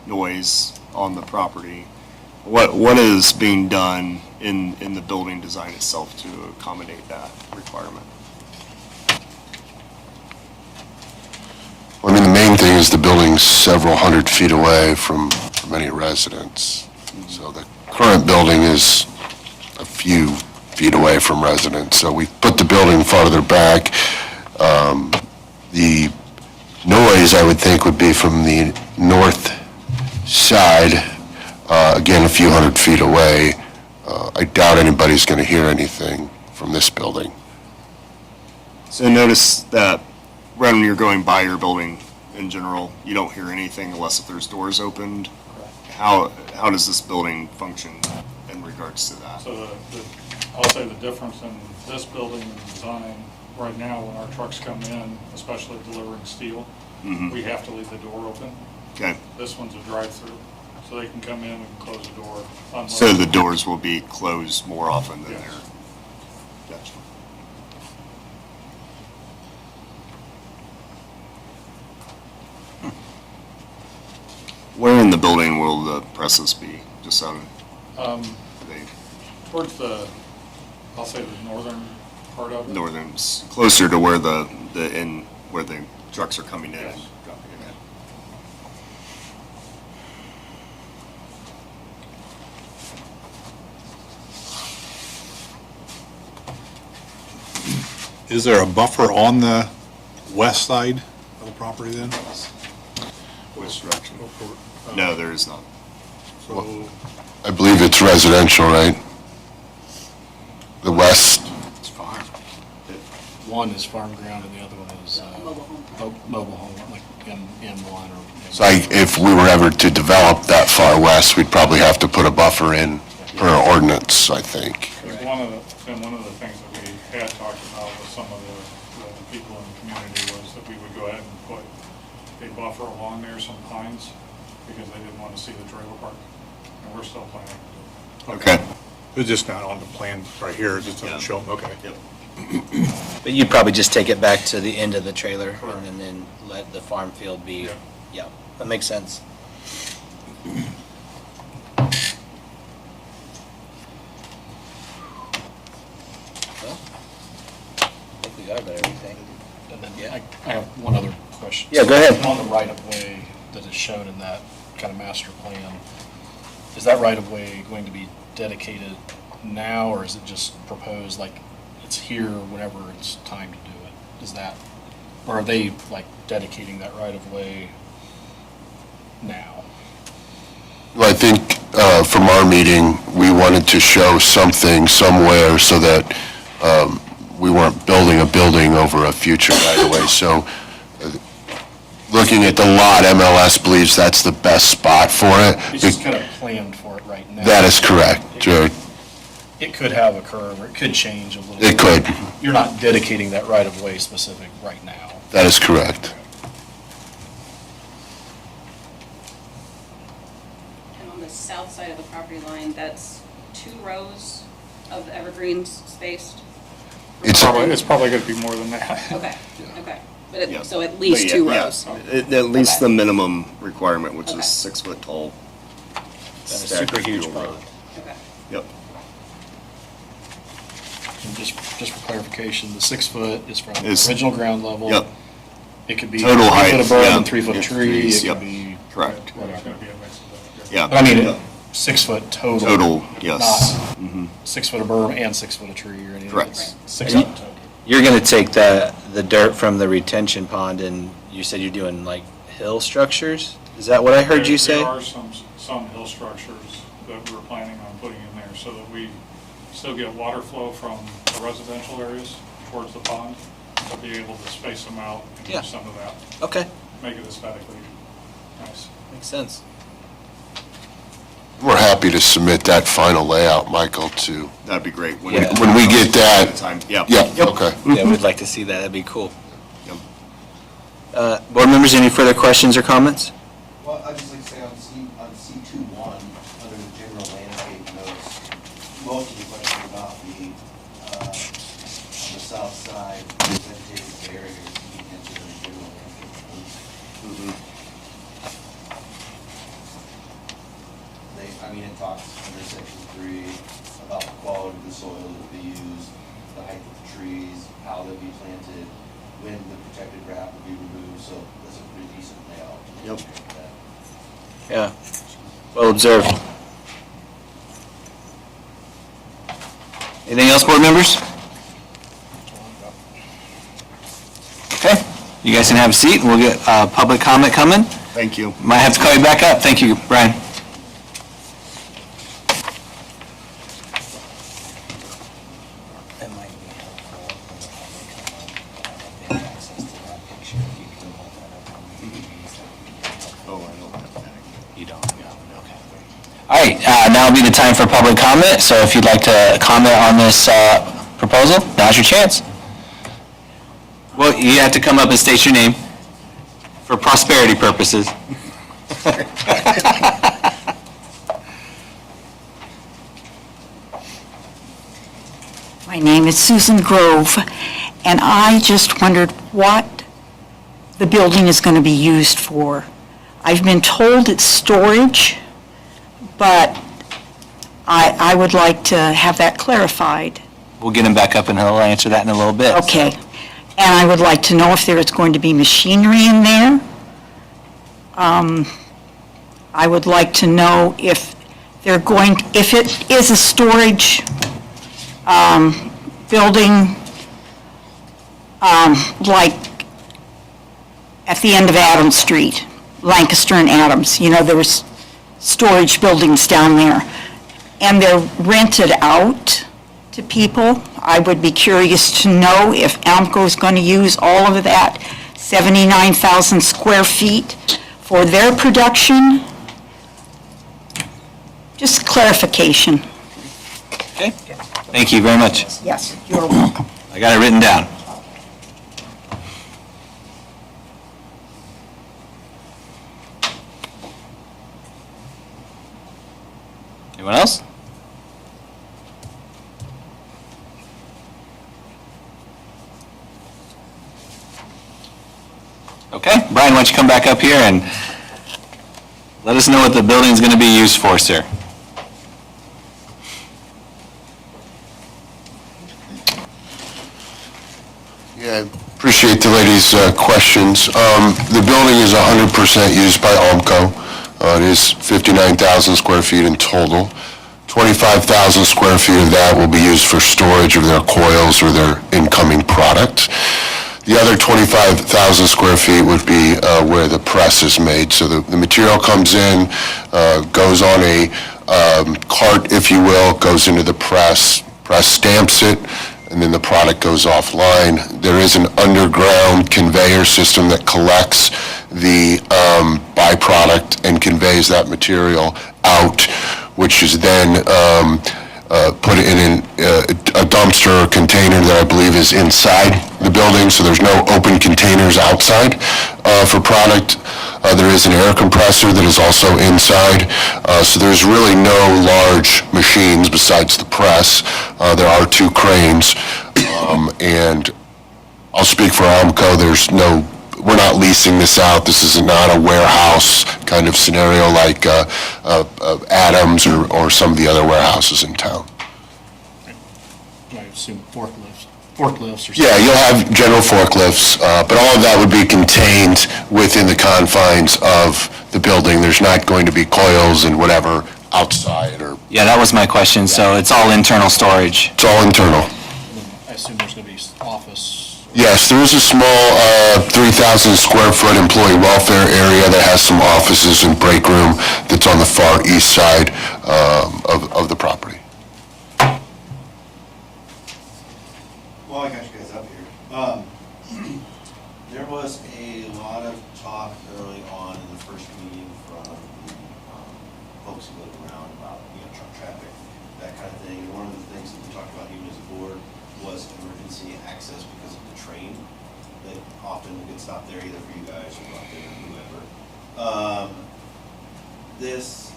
[SPEAKER 4] noise on the property. What is being done in the building design itself to accommodate that requirement?
[SPEAKER 13] I mean, the main thing is the building's several hundred feet away from any residents. So the current building is a few feet away from residents. So we put the building farther back. The noise, I would think, would be from the north side, again, a few hundred feet away. I doubt anybody's going to hear anything from this building.
[SPEAKER 4] So notice that when you're going by your building in general, you don't hear anything unless if there's doors opened. How does this building function in regards to that?
[SPEAKER 14] So I'll say the difference in this building and design, right now, when our trucks come in, especially delivering steel, we have to leave the door open.
[SPEAKER 4] Okay.
[SPEAKER 14] This one's a drive-through, so they can come in and close the door. unload.
[SPEAKER 4] So the doors will be closed more often than
[SPEAKER 14] Yes.
[SPEAKER 4] they're, gotcha. Where in the building will the presses be? Just so they,
[SPEAKER 14] Towards the, I'll say the northern part of it.
[SPEAKER 4] northern, closer to where where the trucks are coming in.
[SPEAKER 14] Yes.
[SPEAKER 4] and dropping it in.
[SPEAKER 8] Is there a buffer on the west side of the property then?
[SPEAKER 4] Which direction? No, there is not.
[SPEAKER 8] So,
[SPEAKER 13] I believe it's residential, right? The west,
[SPEAKER 7] It's farm. One is farm ground and the other one is mobile home, like M1 or.
[SPEAKER 13] so if we were ever to develop that far west, we'd probably have to put a buffer in per ordinance, I think.
[SPEAKER 14] And one of the things that we had talked about with some of the people in the community was that we would go ahead and put a buffer along there, some pines, because they didn't want to see the trailer park. And we're still planning to do it.
[SPEAKER 4] Okay.
[SPEAKER 8] it's just not on the plan right here, it just doesn't show, okay.
[SPEAKER 4] Yep.
[SPEAKER 11] But you'd probably just take it back to the end of the trailer and then let the farm field be,
[SPEAKER 14] Yeah.
[SPEAKER 11] yeah, that makes sense. Well, I think we got about everything.
[SPEAKER 7] And then
[SPEAKER 11] Yeah.
[SPEAKER 7] I have one other question.
[SPEAKER 11] Yeah, go ahead.
[SPEAKER 7] On the right-of-way that is shown in that kind of master plan, is that right-of-way going to be dedicated now, or is it just proposed, like, it's here whenever it's time to do it? Is that, or are they, like, dedicating that right-of-way now?
[SPEAKER 13] Well, I think from our meeting, we wanted to show something somewhere so that we weren't building a building over a future right-of-way. So looking at the lot, MLS believes that's the best spot for it.
[SPEAKER 7] It's just kind of planned for it right now.
[SPEAKER 13] That is correct, Jared.
[SPEAKER 7] It could have a curve, or it could change a little.
[SPEAKER 13] It could.
[SPEAKER 7] You're not dedicating that right-of-way specific right now.
[SPEAKER 13] That is correct.
[SPEAKER 9] And on the south side of the property line, that's 2 rows of evergreens spaced?
[SPEAKER 13] It's
[SPEAKER 14] It's probably going to be more than that.
[SPEAKER 9] Okay, okay.
[SPEAKER 4] Yeah.
[SPEAKER 9] But so at least
[SPEAKER 4] But
[SPEAKER 9] 2
[SPEAKER 4] yeah,
[SPEAKER 9] rows?
[SPEAKER 4] At least
[SPEAKER 9] Okay.
[SPEAKER 4] the minimum requirement, which
[SPEAKER 9] Okay.
[SPEAKER 4] is 6 foot tall.
[SPEAKER 11] And a
[SPEAKER 4] stacked
[SPEAKER 11] super huge
[SPEAKER 4] fuel road.
[SPEAKER 11] pond.
[SPEAKER 9] Okay.
[SPEAKER 4] Yep.
[SPEAKER 7] And just for clarification, the 6 foot is from the
[SPEAKER 4] Is-
[SPEAKER 7] original ground level?
[SPEAKER 4] Yep.
[SPEAKER 7] It could be
[SPEAKER 4] Total
[SPEAKER 7] 3
[SPEAKER 4] height,
[SPEAKER 7] foot of berm
[SPEAKER 4] yeah.
[SPEAKER 7] and 3 foot
[SPEAKER 4] Yeah,
[SPEAKER 7] of tree,
[SPEAKER 4] trees,
[SPEAKER 7] it
[SPEAKER 4] yep.
[SPEAKER 7] could be,
[SPEAKER 4] Correct.
[SPEAKER 14] There's going to be a mix of that.
[SPEAKER 4] Yeah.
[SPEAKER 7] but I mean, 6 foot total.
[SPEAKER 4] Total, yes.
[SPEAKER 7] Not
[SPEAKER 4] Mhm.
[SPEAKER 7] 6 foot of berm and 6 foot of tree or anything.
[SPEAKER 4] Correct.
[SPEAKER 7] It's 6
[SPEAKER 11] And
[SPEAKER 7] foot total.
[SPEAKER 11] You're gonna take the dirt from the retention pond and you said you're doing like hill structures? Is that what I heard you say?
[SPEAKER 14] There are some hill structures that we're planning on putting in there so that we still get water flow from the residential areas towards the pond, but be able to space them out and
[SPEAKER 11] Yeah.
[SPEAKER 14] do some of that,
[SPEAKER 11] Okay,
[SPEAKER 14] make it aesthetically nice.
[SPEAKER 11] makes sense.
[SPEAKER 13] We're happy to submit that final layout, Michael, to,
[SPEAKER 4] That'd be great. When
[SPEAKER 11] Yeah.
[SPEAKER 13] when we get that,
[SPEAKER 4] Time, yeah.
[SPEAKER 13] yeah, okay.
[SPEAKER 11] Yeah, we'd like to see that, that'd be cool. Board members, any further questions or comments?
[SPEAKER 12] Well, I'd just like to say on C21, under the general landscape notes, most of the questions about the, on the south side, the vegetated barriers, you answered in the general landscape notes. It talks under section 3 about the quality of the soil that will be used, the height of the trees, how they'll be planted, when the protected ground will be removed, so that's a pretty decent layout.
[SPEAKER 4] Yep.
[SPEAKER 11] Yeah, well observed. Anything else, board members?
[SPEAKER 1] Okay, you guys can have a seat, and we'll get public comment coming.
[SPEAKER 4] Thank you.
[SPEAKER 1] Might have to call you back up. Thank you, Brian. All right, now will be the time for public comment, so if you'd like to comment on this proposal, now's your chance. Well, you have to come up and state your name for prosperity purposes.
[SPEAKER 15] My name is Susan Grove, and I just wondered what the building is going to be used for. I've been told it's storage, but I would like to have that clarified.
[SPEAKER 1] We'll get him back up and he'll answer that in a little bit.
[SPEAKER 15] Okay. And I would like to know if there is going to be machinery in there. I would like to know if if it is a storage building, like at the end of Adams Street, Lancaster and Adams, there was storage buildings down there, and they're rented out to people. I would be curious to know if AMCO is going to use all of that 79,000 square feet for their production. Just clarification.
[SPEAKER 1] Okay, thank you very much.
[SPEAKER 15] Yes, you're welcome.
[SPEAKER 1] I got it written down. Anyone else? Okay, Brian, why don't you come back up here and let us know what the building's going to be used for, sir.
[SPEAKER 13] Yeah, I appreciate the ladies' questions. The building is 100% used by AMCO. It is 59,000 square feet in total. 25,000 square feet of that will be used for storage of their coils or their incoming product. The other 25,000 square feet would be where the press is made. So the material comes in, goes on a cart, if you will, goes into the press stamps it, and then the product goes offline. There is an underground conveyor system that collects the byproduct and conveys that material out, which is then put in a dumpster or container that I believe is inside the building, so there's no open containers outside for product. There is an air compressor that is also inside, so there's really no large machines besides the press. There are 2 cranes, and I'll speak for AMCO, we're not leasing this out. This is not a warehouse kind of scenario like Adams or some of the other warehouses in town.
[SPEAKER 7] I assume forklifts or something.
[SPEAKER 13] Yeah, you'll have general forklifts, but all of that would be contained within the confines of the building. There's not going to be coils and whatever outside or...
[SPEAKER 1] Yeah, that was my question, so it's all internal storage.
[SPEAKER 13] It's all internal.
[SPEAKER 7] I assume there's going to be office.
[SPEAKER 13] Yes, there is a small 3,000 square foot employee welfare area that has some offices and break room that's on the far east side of the property.
[SPEAKER 12] Well, I got you guys up here. There was a lot of talk early on in the first meeting from the folks who live around about, truck traffic, that kind of thing. And one of the things that we talked about even as a board was emergency access because of the train that often would get stopped there either for you guys or out there or whoever. This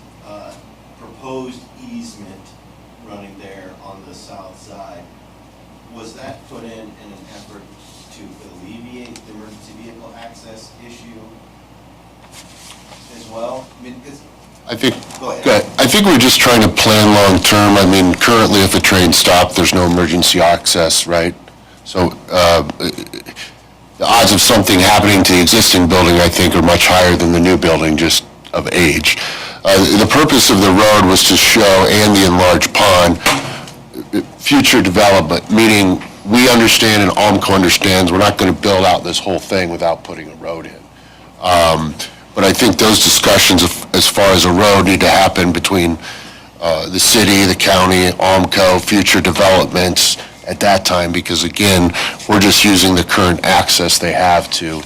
[SPEAKER 12] proposed easement running there on the south side, was that put in an effort to alleviate the emergency vehicle access issue as well? I mean, because
[SPEAKER 13] I think,
[SPEAKER 12] Go ahead.
[SPEAKER 13] good. I think we're just trying to plan long-term. I mean, currently, if a train stopped, there's no emergency access, right? So the odds of something happening to the existing building, I think, are much higher than the new building, just of age. The purpose of the road was to show, and the enlarged pond, future development, meaning we understand and ALMCO understands we're not going to build out this whole thing without putting a road in. But I think those discussions as far as a road need to happen between the city, the county, ALMCO, future developments at that time, because again, we're just using the current access they have to,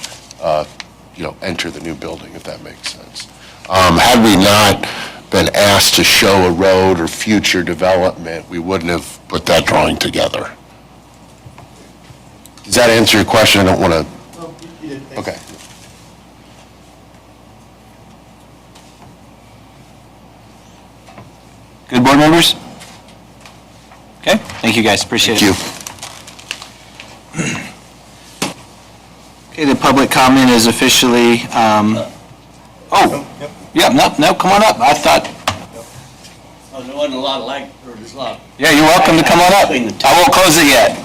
[SPEAKER 13] enter the new building, if that makes sense. Had we not been asked to show a road or future development, we wouldn't have put that drawing together. Does that answer your question? I don't want to,
[SPEAKER 12] well, you did. Thanks.
[SPEAKER 13] okay.
[SPEAKER 1] Good, board members? Okay, thank you, guys, appreciate it.
[SPEAKER 13] Thank you.
[SPEAKER 1] Okay, the public comment is officially, no, come on up. I thought,
[SPEAKER 16] There wasn't a lot of light, or there's a lot.
[SPEAKER 1] yeah, you're welcome to come on up. I won't close it yet.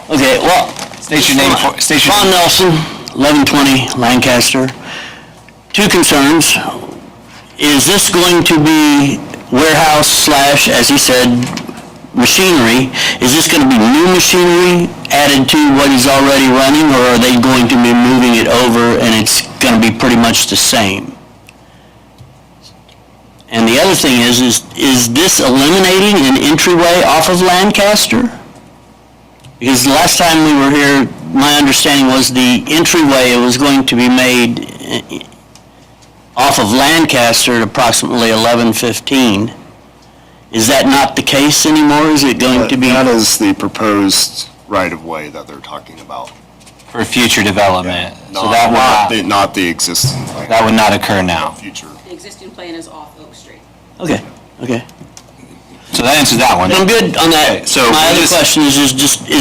[SPEAKER 16] Okay, well.
[SPEAKER 1] State your name, state your
[SPEAKER 16] Ron
[SPEAKER 1] name.
[SPEAKER 16] Nelson, 1120 Lancaster. Two concerns. Is this going to be warehouse slash, as he said, machinery? Is this going to be new machinery added to what is already running, or are they going to be moving it over and it's going to be pretty much the same? And the other thing is this eliminating an entryway off of Lancaster? Because the last time we were here, my understanding was the entryway was going to be made off of Lancaster at approximately 11:15. Is that not the case anymore? Is it going to be?
[SPEAKER 4] That is the proposed right-of-way that they're talking about.
[SPEAKER 1] For future development. So
[SPEAKER 4] Not-
[SPEAKER 1] that
[SPEAKER 4] not
[SPEAKER 1] will
[SPEAKER 4] the- Not the existing plan.
[SPEAKER 1] that would not occur now.
[SPEAKER 4] Future.
[SPEAKER 9] The existing plan is off Oak Street.
[SPEAKER 16] Okay, okay.
[SPEAKER 1] So that answers that one.
[SPEAKER 16] I'm good on that.
[SPEAKER 1] Okay, so
[SPEAKER 16] My
[SPEAKER 1] we'll
[SPEAKER 16] other
[SPEAKER 1] just-
[SPEAKER 16] question is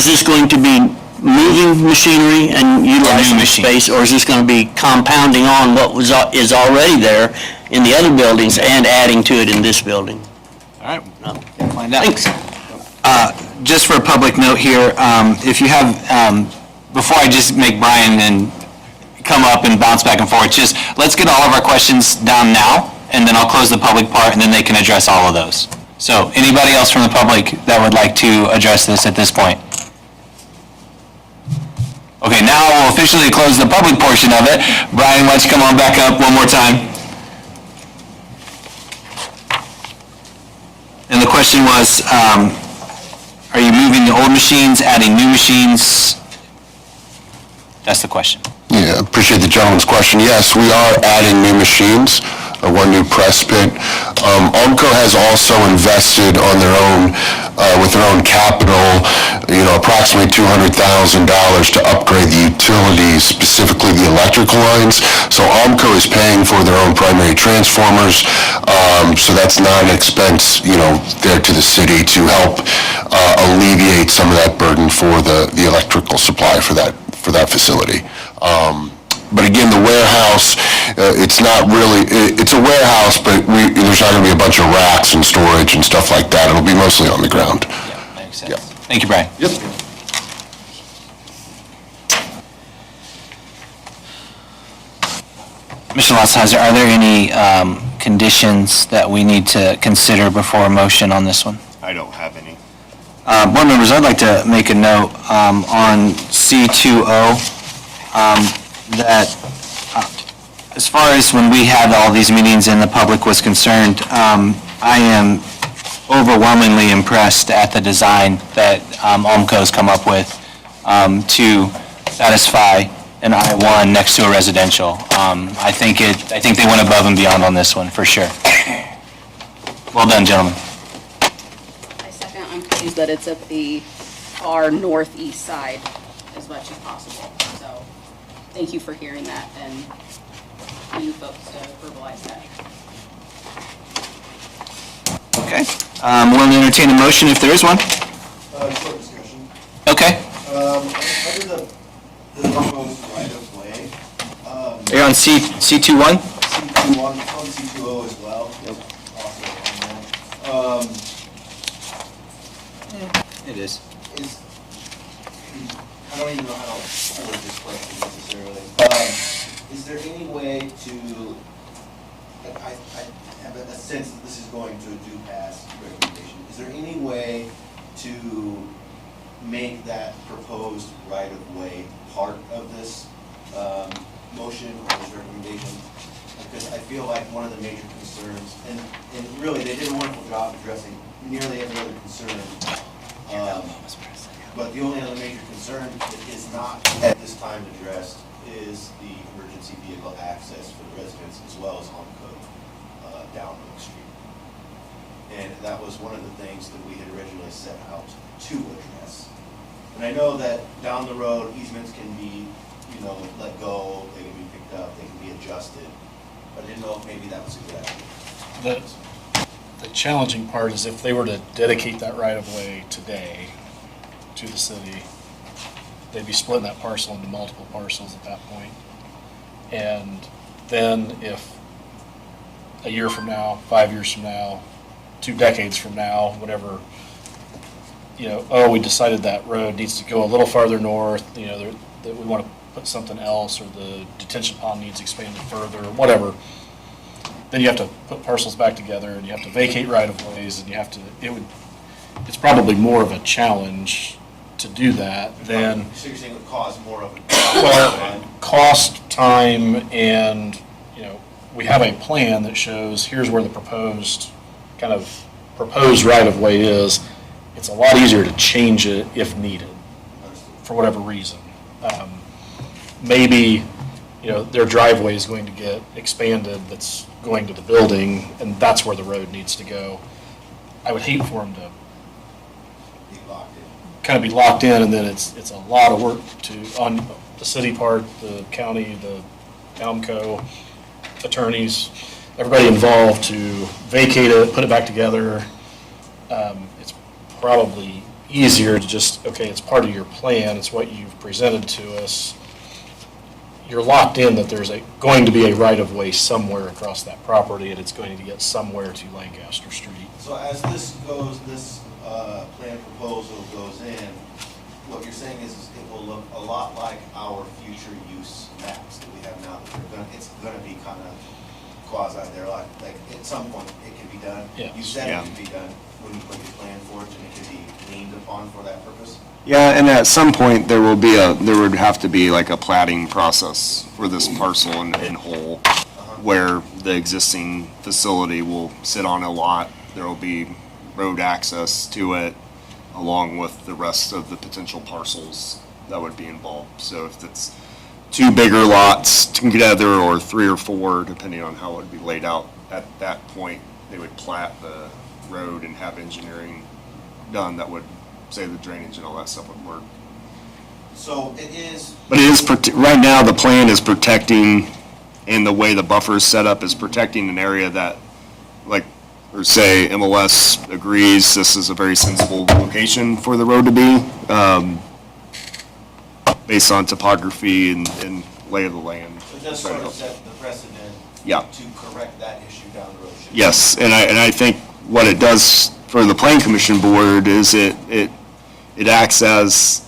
[SPEAKER 16] this going to be moving machinery and utilizing the
[SPEAKER 1] machines.
[SPEAKER 16] space, or is this going to be compounding on what is already there in the other buildings and adding to it in this building?
[SPEAKER 1] All right, we'll find out.
[SPEAKER 16] Thanks.
[SPEAKER 1] Just for a public note here, if you have, before I just make Brian and come up and bounce back and forth, just let's get all of our questions down now, and then I'll close the public part, and then they can address all of those. So anybody else from the public that would like to address this at this point? Okay, now we'll officially close the public portion of it. Brian, why don't you come on back up one more time? And the question was, are you moving the old machines, adding new machines? That's the question.
[SPEAKER 13] Yeah, appreciate the gentleman's question. Yes, we are adding new machines, one new press pit. ALMCO has also invested on their own, with their own capital, approximately $200,000 to upgrade the utilities, specifically the electrical lines. So ALMCO is paying for their own primary transformers, so that's not an expense, there to the city to help alleviate some of that burden for the electrical supply for that facility. But again, the warehouse, it's not really, it's a warehouse, but there's not going to be a bunch of racks and storage and stuff like that. It'll be mostly on the ground.
[SPEAKER 1] Yeah, makes sense.
[SPEAKER 13] Yep.
[SPEAKER 1] Thank you, Brian.
[SPEAKER 13] Yep.
[SPEAKER 1] Mr. Lotzheiser, are there any conditions that we need to consider before a motion on this one?
[SPEAKER 4] I don't have any.
[SPEAKER 1] Board members, I'd like to make a note on C2O, that as far as when we had all these meetings and the public was concerned, I am overwhelmingly impressed at the design that ALMCO's come up with to satisfy an I-1 next to a residential. I think they went above and beyond on this one, for sure. Well done, gentlemen.
[SPEAKER 9] I second, I'm pleased that it's at the far northeast side as much as possible. So thank you for hearing that and you folks to verbalize that.
[SPEAKER 1] Okay. We'll entertain a motion if there is one.
[SPEAKER 12] Short discussion.
[SPEAKER 1] Okay.
[SPEAKER 12] Under the proposed right-of-way,
[SPEAKER 1] You're on C21?
[SPEAKER 12] C21, it's on C20 as well. Yep. Also on there.
[SPEAKER 11] It is.
[SPEAKER 12] I don't even know how to word this question necessarily. Is there any way to, I have a sense that this is going to do pass recommendation. Is there any way to make that proposed right-of-way part of this motion or this recommendation? Because I feel like one of the major concerns, and really, they did a wonderful job addressing nearly every other concern. But the only other major concern that is not at this time addressed is the emergency vehicle access for the residents as well as on code down Oak Street. And that was one of the things that we had originally set out to address. And I know that down the road, easements can be, let go, they can be picked up, they can be adjusted. But I didn't know if maybe that was a good idea.
[SPEAKER 7] The challenging part is if they were to dedicate that right-of-way today to the city, they'd be splitting that parcel into multiple parcels at that point. And then if a year from now, 5 years from now, 2 decades from now, whatever, we decided that road needs to go a little farther north, that we want to put something else, or the detention pond needs expanded further, or whatever, then you have to put parcels back together, and you have to vacate right-of-ways, and it's probably more of a challenge to do that than.
[SPEAKER 12] So you're saying it would cause more of a.
[SPEAKER 7] Well, cost, time, and, we have a plan that shows here's where the proposed right-of-way is. It's a lot easier to change it if needed, for whatever reason. Maybe, their driveway is going to get expanded that's going to the building, and that's where the road needs to go. I would hate for them to be locked in, and then it's a lot of work on the city part, the county, the townco, attorneys, everybody involved to vacate it, put it back together. It's probably easier to just, okay, it's part of your plan, it's what you've presented to us. You're locked in that there's going to be a right-of-way somewhere across that property, and it's going to get somewhere to Lancaster Street.
[SPEAKER 12] So as this plan proposal goes in, what you're saying is it will look a lot like our future use maps that we have now. It's gonna be kind of quasi there, like at some point it can be done.
[SPEAKER 7] Yeah.
[SPEAKER 12] You said it can be done when you put your plan for it, and it can be leaned upon for that purpose.
[SPEAKER 4] Yeah, and at some point, there would have to be like a platting process for this parcel in whole, where the existing facility will sit on a lot. There will be road access to it, along with the rest of the potential parcels that would be involved. So if it's 2 bigger lots together, or 3 or 4, depending on how it would be laid out, at that point, they would plat the road and have engineering done that would say the drainage and all that stuff would work.
[SPEAKER 12] So it is.
[SPEAKER 4] But it is, right now, the plan is protecting, and the way the buffer is set up is protecting an area that, or say MLS agrees this is a very sensible location for the road to be, based on topography and lay of the land.
[SPEAKER 12] So it does sort of set the precedent.
[SPEAKER 4] Yeah.
[SPEAKER 12] To correct that issue down the road.
[SPEAKER 4] Yes, and I think what it does for the Plan Commission Board is it acts as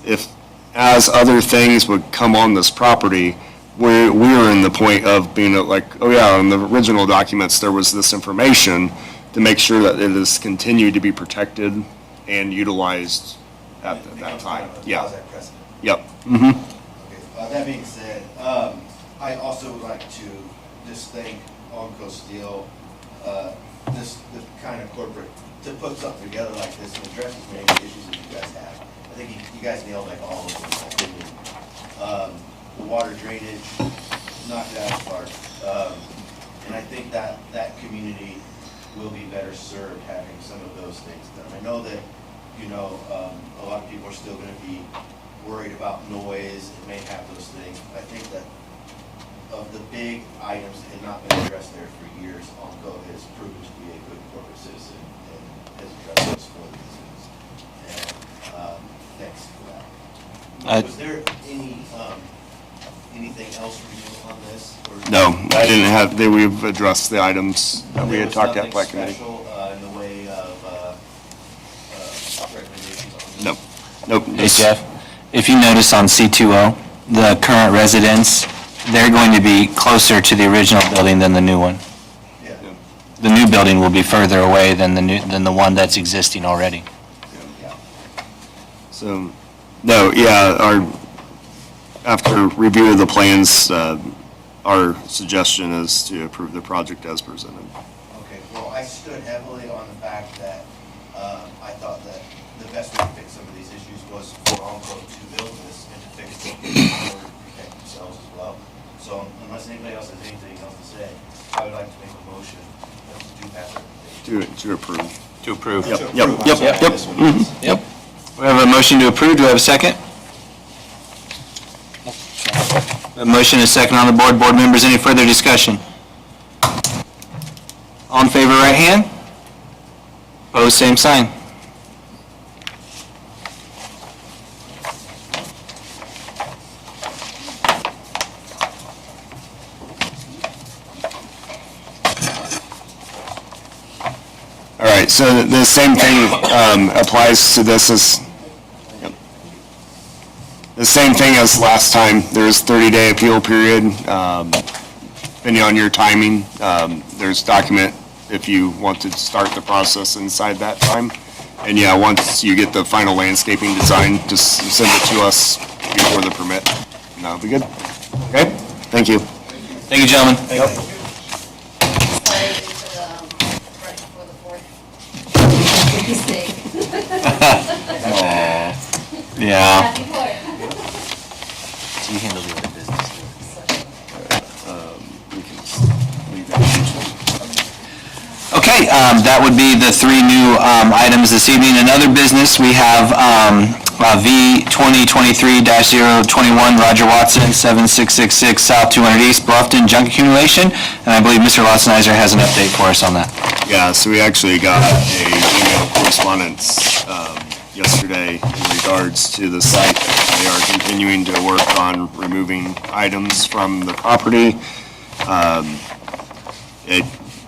[SPEAKER 4] other things would come on this property, we're in the point of being like, oh yeah, in the original documents, there was this information to make sure that it is continued to be protected and utilized at that time. Yeah. Yep. Mm-hmm.
[SPEAKER 12] Okay, that being said, I also would like to just thank Onco Steel, the kind of corporate, to put something together like this and address as many issues that you guys have. I think you guys nailed all of them, in my opinion. The water drainage, knocked it out of the park. And I think that community will be better served having some of those things done. I know that, a lot of people are still gonna be worried about noise, it may have those things. I think that of the big items that had not been addressed there for years, Onco has proven to be a good corporate citizen and has addressed those for the citizens. And, thanks for that. Was there anything else for you on this? Or-
[SPEAKER 4] No, I didn't have, we've addressed the items that we had talked at by committee.
[SPEAKER 12] There was nothing special in the way of recommendations on this?
[SPEAKER 4] Nope, nope.
[SPEAKER 1] Hey, Jeff, if you notice on C2O, the current residents, they're going to be closer to the original building than the new one.
[SPEAKER 12] Yeah.
[SPEAKER 1] The new building will be further away than the one that's existing already.
[SPEAKER 4] So, no, yeah, after review of the plans, our suggestion is to approve the project as presented.
[SPEAKER 12] Okay, well, I stood heavily on the fact that I thought that the best way to fix some of these issues was for Onco to build this and to fix it in order to protect themselves as well. So unless anybody else has anything else to say, I would like to make a motion to pass it.
[SPEAKER 4] To approve.
[SPEAKER 1] To approve.
[SPEAKER 4] Yep,
[SPEAKER 12] To
[SPEAKER 4] yep,
[SPEAKER 12] approve, I'm
[SPEAKER 4] yep,
[SPEAKER 12] sorry,
[SPEAKER 4] yep.
[SPEAKER 12] this one is.
[SPEAKER 1] Mhm, Yep. We have a motion to approve. Do we have a second? A motion and a second on the board. Board members, any further discussion? All in favor, right hand? Opposed, same sign.
[SPEAKER 4] All right, so the same thing applies to this as, yep. The same thing as last time. There's 30-day appeal period, depending on your timing. There's document if you want to start the process inside that time. And yeah, once you get the final landscaping design, just send it to us before the permit, and that'll be good. Okay, thank you.
[SPEAKER 1] Thank you, gentlemen.
[SPEAKER 2] Sorry, we should, right before the fourth. Mistake.
[SPEAKER 1] Yeah.
[SPEAKER 2] Happy Fourth.
[SPEAKER 1] So you handle the other business.
[SPEAKER 4] We can leave that.
[SPEAKER 1] Okay, that would be the three new items this evening. In other business, we have V 2023-021 Roger Watson, 7666 South 200 East Bluffton junk accumulation, and I believe Mr. Lotzenizer has an update for us on that.
[SPEAKER 4] Yeah, so we actually got a email correspondence yesterday in regards to the site. They are continuing to work on removing items from the property.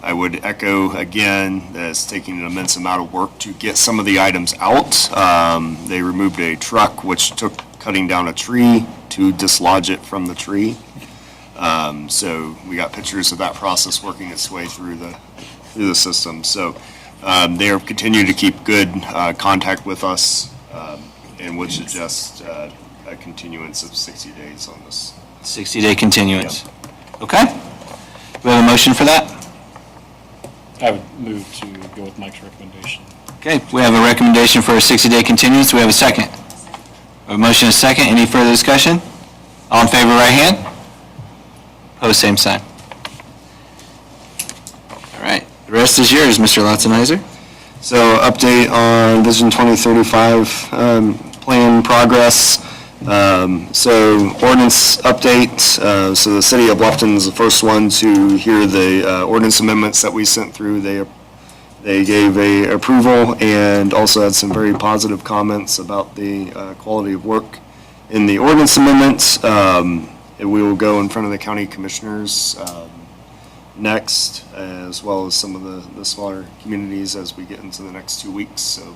[SPEAKER 4] I would echo again that it's taking an immense amount of work to get some of the items out. They removed a truck which took cutting down a tree to dislodge it from the tree. So we got pictures of that process working its way through the system. So they are continuing to keep good contact with us and would suggest a continuance of 60 days on this.
[SPEAKER 1] 60-day continuance. Okay. Do we have a motion for that?
[SPEAKER 7] I would move to go with Mike's recommendation.
[SPEAKER 1] Okay, we have a recommendation for a 60-day continuance. Do we have a second? A motion and a second. Any further discussion? All in favor, right hand? Opposed, same sign. All right, the rest is yours, Mr. Lotzenizer.
[SPEAKER 4] So update on Vision 2035 plan progress. So ordinance update, so the city of Bluffton is the first one to hear the ordinance amendments that we sent through. They gave a approval and also had some very positive comments about the quality of work in the ordinance amendments. We will go in front of the county commissioners next, as well as some of the smaller communities as we get into the next 2 weeks. So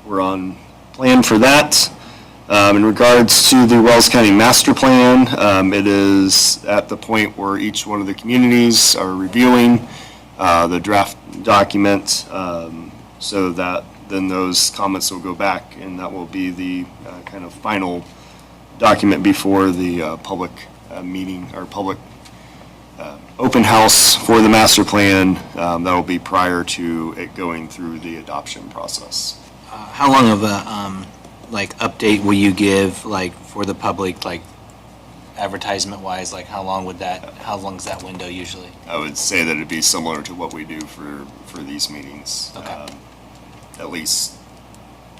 [SPEAKER 4] we're on plan for that. In regards to the Wells County Master Plan, it is at the point where each one of the communities are reviewing the draft document, so that then those comments will go back, and that will be the kind of final document before the public meeting, or public open house for the master plan. That will be prior to it going through the adoption process.
[SPEAKER 1] How long of a, update will you give, for the public,
[SPEAKER 11] advertisement-wise, like how long is that window usually?
[SPEAKER 4] I would say that it'd be similar to what we do for these meetings.
[SPEAKER 11] Okay.
[SPEAKER 4] At least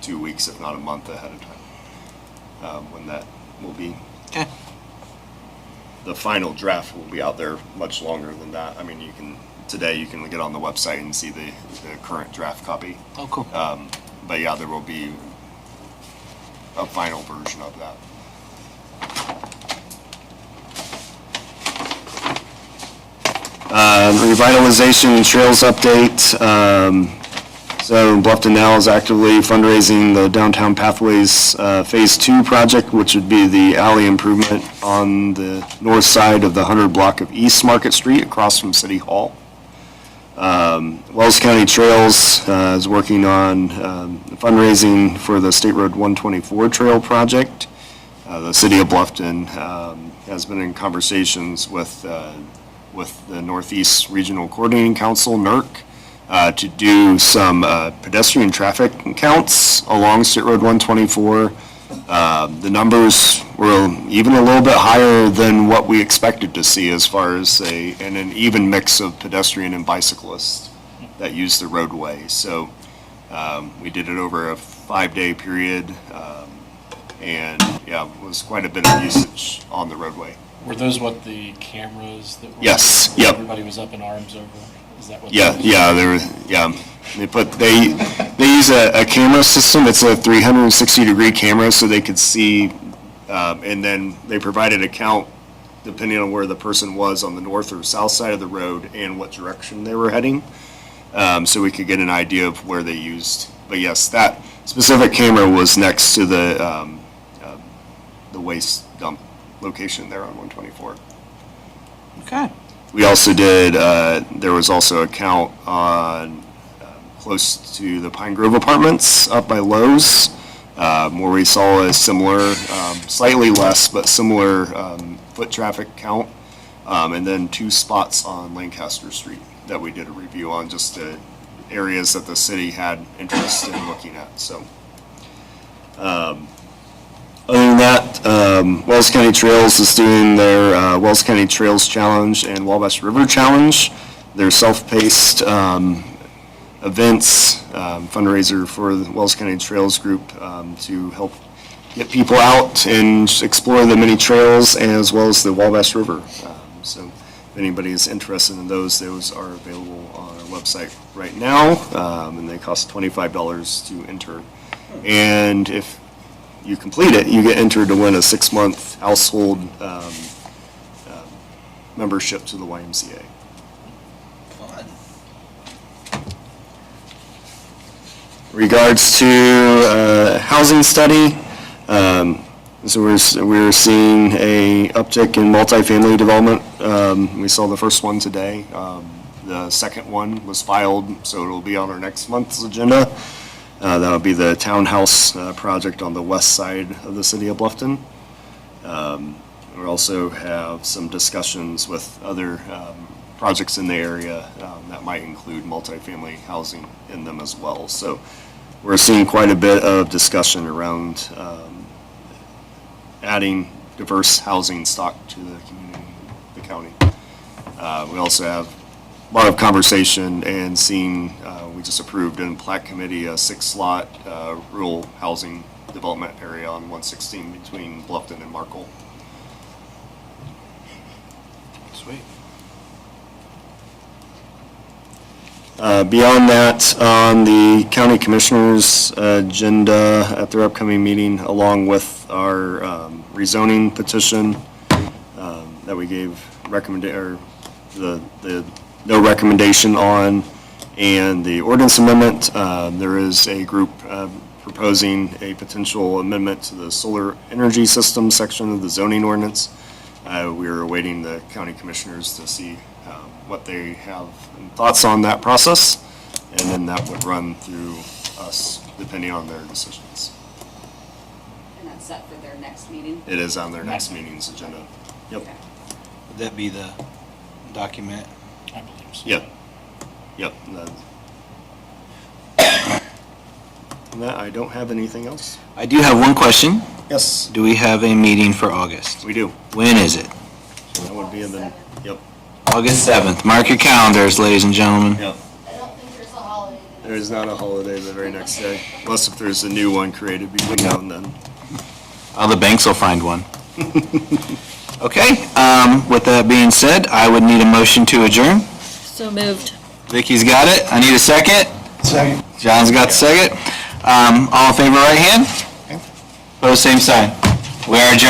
[SPEAKER 4] 2 weeks, if not a month ahead of time, when that will be.
[SPEAKER 11] Okay.
[SPEAKER 4] The final draft will be out there much longer than that. I mean, today you can get on the website and see the current draft copy.
[SPEAKER 11] Oh, cool.
[SPEAKER 4] But yeah, there will be a final version of that. Revitalization trails update. So Bluffton now is actively fundraising the Downtown Pathways Phase 2 project, which would be the alley improvement on the north side of the 100 block of East Market Street across from City Hall. Wells County Trails is working on fundraising for the State Road 124 Trail project. The City of Bluffton has been in conversations with the Northeast Regional Coordinating Council, NERC, to do some pedestrian traffic counts along State Road 124. The numbers were even a little bit higher than what we expected to see as far as an even mix of pedestrian and bicyclists that use the roadway. So we did it over a 5-day period, and yeah, it was quite a bit of usage on the roadway.
[SPEAKER 7] Were those what the cameras that were?
[SPEAKER 4] Yes, yep.
[SPEAKER 7] Everybody was up in arms over? Is that what?
[SPEAKER 4] Yeah, they use a camera system. It's a 360-degree camera, so they could see, and then they provided a count depending on where the person was on the north or south side of the road and what direction they were heading, so we could get an idea of where they used. But yes, that specific camera was next to the waste dump location there on 124.
[SPEAKER 11] Okay.
[SPEAKER 4] We also did, there was also a count on close to the Pine Grove Apartments up by Lowe's, where we saw a similar, slightly less, but similar foot traffic count. And then 2 spots on Lancaster Street that we did a review on, just the areas that the city had interest in looking at. So, other than that, Wells County Trails is doing their Wells County Trails Challenge and Wabash River Challenge. Their self-paced events, fundraiser for the Wells County Trails Group to help get people out and explore the many trails as well as the Wabash River. So if anybody is interested in those are available on our website right now, and they cost $25 to enter. And if you complete it, you get entered to win a 6-month household membership to the YMCA.
[SPEAKER 11] Fun.
[SPEAKER 4] Regards to housing study, so we're seeing a uptick in multifamily development. We saw the first one today. The second one was filed, so it'll be on our next month's agenda. That'll be the townhouse project on the west side of the city of Bluffton. We also have some discussions with other projects in the area that might include multifamily housing in them as well. So we're seeing quite a bit of discussion around adding diverse housing stock to the community, the county. We also have a lot of conversation and seeing, we just approved in Plat Committee a 6-slot rural housing development area on 116 between Bluffton and Markle.
[SPEAKER 11] Sweet.
[SPEAKER 4] Beyond that, on the county commissioners' agenda at their upcoming meeting, along with our rezoning petition that we gave the no recommendation on, and the ordinance amendment, there is a group proposing a potential amendment to the solar energy system section of the zoning ordinance. We are awaiting the county commissioners to see what they have thoughts on that process, and then that would run through us depending on their decisions.
[SPEAKER 9] And that's set for their next meeting?
[SPEAKER 4] It is on their next meeting's agenda. Yep.
[SPEAKER 9] Okay.
[SPEAKER 11] Would that be the document?
[SPEAKER 7] I believe so.
[SPEAKER 4] Yep. Yep. And that, I don't have anything else.
[SPEAKER 1] I do have one question.
[SPEAKER 4] Yes,
[SPEAKER 1] Do we have a meeting for August?
[SPEAKER 4] we do.
[SPEAKER 1] When is it?
[SPEAKER 4] That would be in the, yep,
[SPEAKER 1] August 7th. Mark your calendars, ladies and gentlemen.
[SPEAKER 4] yep.
[SPEAKER 2] I don't think there's a holiday.
[SPEAKER 4] There is not a holiday the very next day, unless if there's a new one created between now and then.
[SPEAKER 1] Oh, the banks will find one. Okay, with that being said, I would need a motion to adjourn.
[SPEAKER 3] So moved.
[SPEAKER 1] Vicky's got it. I need a second. Second. John's got the second. All in favor, right hand? Opposed, same sign. We are adjourned.